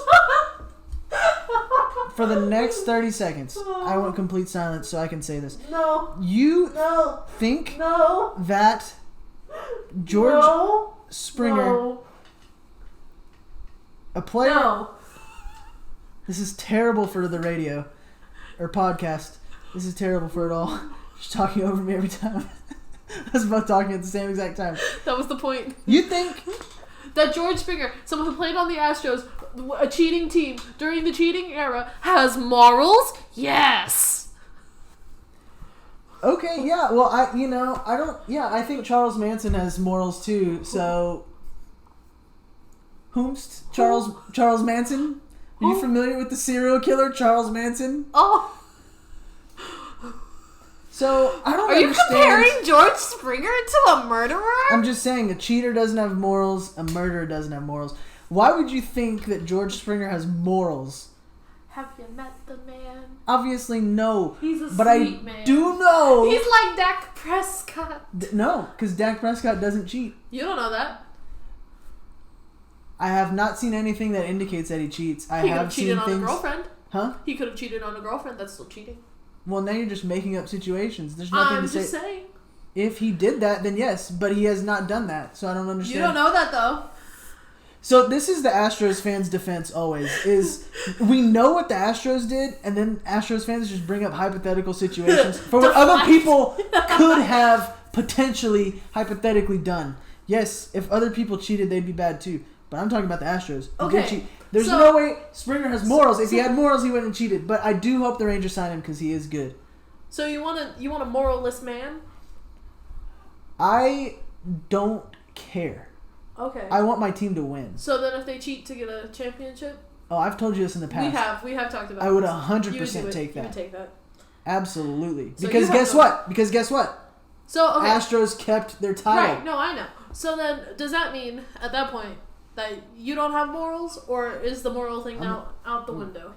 [SPEAKER 1] For the next 30 seconds, I want complete silence so I can say this.
[SPEAKER 2] No.
[SPEAKER 1] You think that George Springer, a player...
[SPEAKER 2] No.
[SPEAKER 1] This is terrible for the radio or podcast. This is terrible for it all. She's talking over me every time. Us both talking at the same exact time.
[SPEAKER 2] That was the point.
[SPEAKER 1] You think
[SPEAKER 2] that George Springer, someone who played on the Astros, a cheating team during the cheating era, has morals? Yes.
[SPEAKER 1] Okay, yeah. Well, I think Charles Manson has morals too. So, Charles Manson? Are you familiar with the serial killer Charles Manson?
[SPEAKER 2] Oh.
[SPEAKER 1] So, I don't
[SPEAKER 2] understand.
[SPEAKER 1] Are you
[SPEAKER 2] comparing George Springer to a murderer?
[SPEAKER 1] I'm just saying, a cheater doesn't have morals, a murderer doesn't have morals. Why would you think that George Springer has morals?
[SPEAKER 2] Have you met the man?
[SPEAKER 1] Obviously, no.
[SPEAKER 2] He's a
[SPEAKER 1] but
[SPEAKER 2] sweet
[SPEAKER 1] I
[SPEAKER 2] man.
[SPEAKER 1] do know.
[SPEAKER 2] He's like Dak Prescott.
[SPEAKER 1] No, because Dak Prescott doesn't cheat.
[SPEAKER 2] You don't know that.
[SPEAKER 1] I have not seen anything that indicates that he cheats.
[SPEAKER 2] He could have cheated on a girlfriend.
[SPEAKER 1] Huh?
[SPEAKER 2] He could have cheated on a girlfriend. That's still cheating.
[SPEAKER 1] Well, now you're just making up situations. There's nothing to say.
[SPEAKER 2] I'm just saying.
[SPEAKER 1] If he did that, then yes, but he has not done that, so I don't understand.
[SPEAKER 2] You don't know that, though.
[SPEAKER 1] So this is the Astros fans' defense always, is we know what the Astros did, and then Astros fans just bring up hypothetical situations for what other people could have potentially, hypothetically done. Yes, if other people cheated, they'd be bad too. But I'm talking about the Astros.
[SPEAKER 2] Okay.
[SPEAKER 1] There's no way Springer has morals. If he had morals, he wouldn't have cheated. But I do hope the Rangers sign him because he is good.
[SPEAKER 2] So you want a moralless man?
[SPEAKER 1] I don't care.
[SPEAKER 2] Okay.
[SPEAKER 1] I want my team to win.
[SPEAKER 2] So then if they cheat to get a championship?
[SPEAKER 1] Oh, I've told you this in the past.
[SPEAKER 2] We have talked about it.
[SPEAKER 1] I would 100% take that.
[SPEAKER 2] You would take that.
[SPEAKER 1] Absolutely.
[SPEAKER 2] So
[SPEAKER 1] because guess what?
[SPEAKER 2] So, okay.
[SPEAKER 1] Astros kept their title.
[SPEAKER 2] Right, no, I know. So then, does that mean, at that point, that you don't have morals? Or is the moral thing now out the window?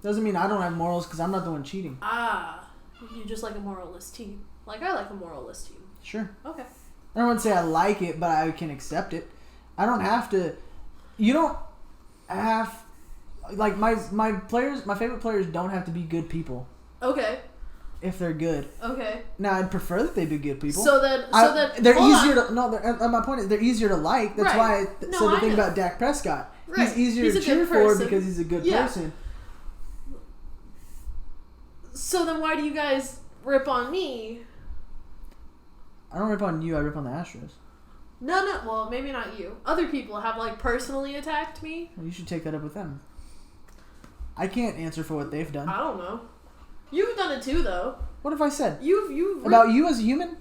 [SPEAKER 1] Doesn't mean I don't have morals because I'm not the one cheating.
[SPEAKER 2] Ah. You just like a moralless team. Like, I like a moralless team.
[SPEAKER 1] Sure.
[SPEAKER 2] Okay.
[SPEAKER 1] I don't want to say I like it, but I can accept it. I don't have to... You don't have... Like, my favorite players don't have to be good people.
[SPEAKER 2] Okay.
[SPEAKER 1] If they're good.
[SPEAKER 2] Okay.
[SPEAKER 1] Now, I'd prefer that they be good people.
[SPEAKER 2] So then
[SPEAKER 1] they're easier to... No, my point is they're easier to like. That's why I said the thing about Dak Prescott.
[SPEAKER 2] Right.
[SPEAKER 1] He's easier to cheer for because he's a good person.
[SPEAKER 2] So then why do you guys rip on me?
[SPEAKER 1] I don't rip on you, I rip on the Astros.
[SPEAKER 2] No, well, maybe not you. Other people have, like, personally attacked me.
[SPEAKER 1] Well, you should take that up with them. I can't answer for what they've done.
[SPEAKER 2] I don't know. You've done it too, though.
[SPEAKER 1] What have I said?
[SPEAKER 2] About
[SPEAKER 1] you as a human?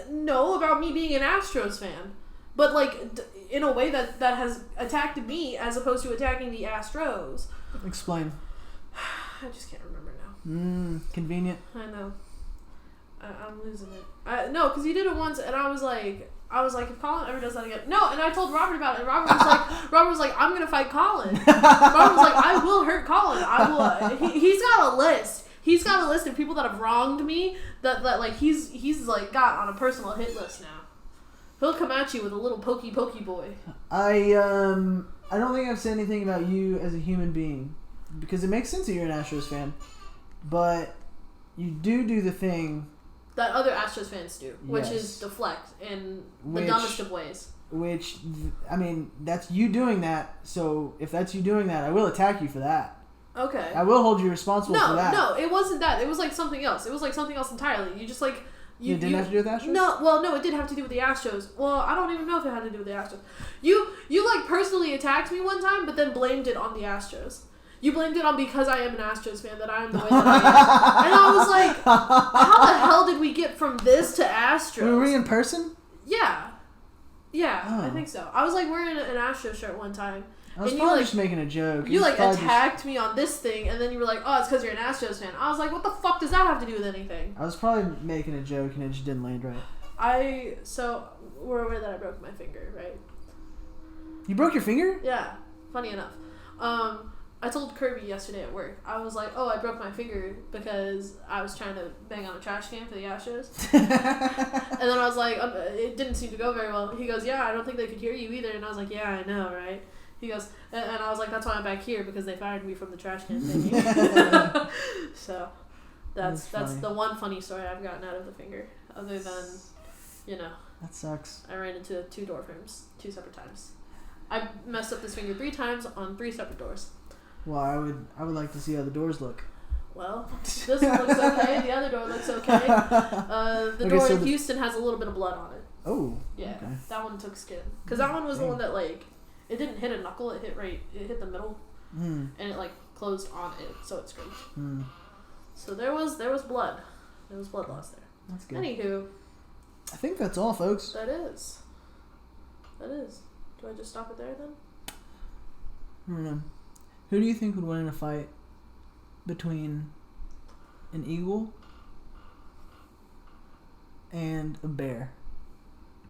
[SPEAKER 2] No, about me being an Astros fan. But, like, in a way that has attacked me as opposed to attacking the Astros.
[SPEAKER 1] Explain.
[SPEAKER 2] I just can't remember now.
[SPEAKER 1] Convenient.
[SPEAKER 2] I know. I'm losing it. No, because you did it once, and I was like, if Collin ever does that again, no. And I told Robert about it, and Robert was like, I'm gonna fight Collin. Robert was like, I will hurt Collin. I will. He's got a list. He's got a list of people that have wronged me. That like he's like got on a personal hit list now. He'll come at you with a little pokey boy.
[SPEAKER 1] I don't think I've said anything about you as a human being because it makes sense that you're an Astros fan, but you do the thing
[SPEAKER 2] that other Astros fans do, which is deflect in the dumbest of ways. Which,
[SPEAKER 1] I mean, that's you doing that, so if that's you doing that, I will attack you for that.
[SPEAKER 2] Okay.
[SPEAKER 1] I will hold you responsible for that.
[SPEAKER 2] No, it wasn't that. It was like something else. It was like something else entirely. You just like...
[SPEAKER 1] You didn't have to do with the Astros?
[SPEAKER 2] No, it did have to do with the Astros. Well, I don't even know if it had to do with the Astros. You like personally attacked me one time, but then blamed it on the Astros. You blamed it on because I am an Astros fan that I am the way that I am. And I was like, how the hell did we get from this to Astros?
[SPEAKER 1] Were we in person?
[SPEAKER 2] Yeah. Yeah, I think so. I was like wearing an Astros shirt one time.
[SPEAKER 1] I was probably just making a joke.
[SPEAKER 2] You like attacked me on this thing, and then you were like, "Oh, it's because you're an Astros fan." I was like, "What the fuck does that have to do with anything?"
[SPEAKER 1] I was probably making a joke, and it just didn't land right.
[SPEAKER 2] So we're aware that I broke my finger, right?
[SPEAKER 1] You broke your finger?
[SPEAKER 2] Yeah. Funny enough, I told Kirby yesterday at work. I was like, "Oh, I broke my finger because I was trying to bang on a trash can for the Astros," and then I was like, "It didn't seem to go very well." He goes, "Yeah, I don't think they could hear you either," and I was like, "Yeah, I know, right?" He goes, and I was like, that's why I'm back here, because they fired me from the trash can thingy. So, that's the one funny story I've gotten out of the finger. Other than,
[SPEAKER 1] That sucks.
[SPEAKER 2] I ran into 2 door frames 2 separate times. I messed up this finger 3 times on 3 separate doors.
[SPEAKER 1] Well, I would like to see how the doors look.
[SPEAKER 2] Well, this one looks okay. The other door looks okay. The door in Houston has a little bit of blood on it.
[SPEAKER 1] Oh.
[SPEAKER 2] Yeah,
[SPEAKER 1] okay.
[SPEAKER 2] That one took skin. Because that one was the one that, like, it didn't hit a knuckle, it hit the middle, and it, like, closed on it, so it scraped. So there was blood. There was blood loss there.
[SPEAKER 1] That's good.
[SPEAKER 2] Anywho.
[SPEAKER 1] I think that's all, folks.
[SPEAKER 2] That is. Do I just stop it there, then?
[SPEAKER 1] I don't know. Who do you think would win in a fight between an eagle and a bear?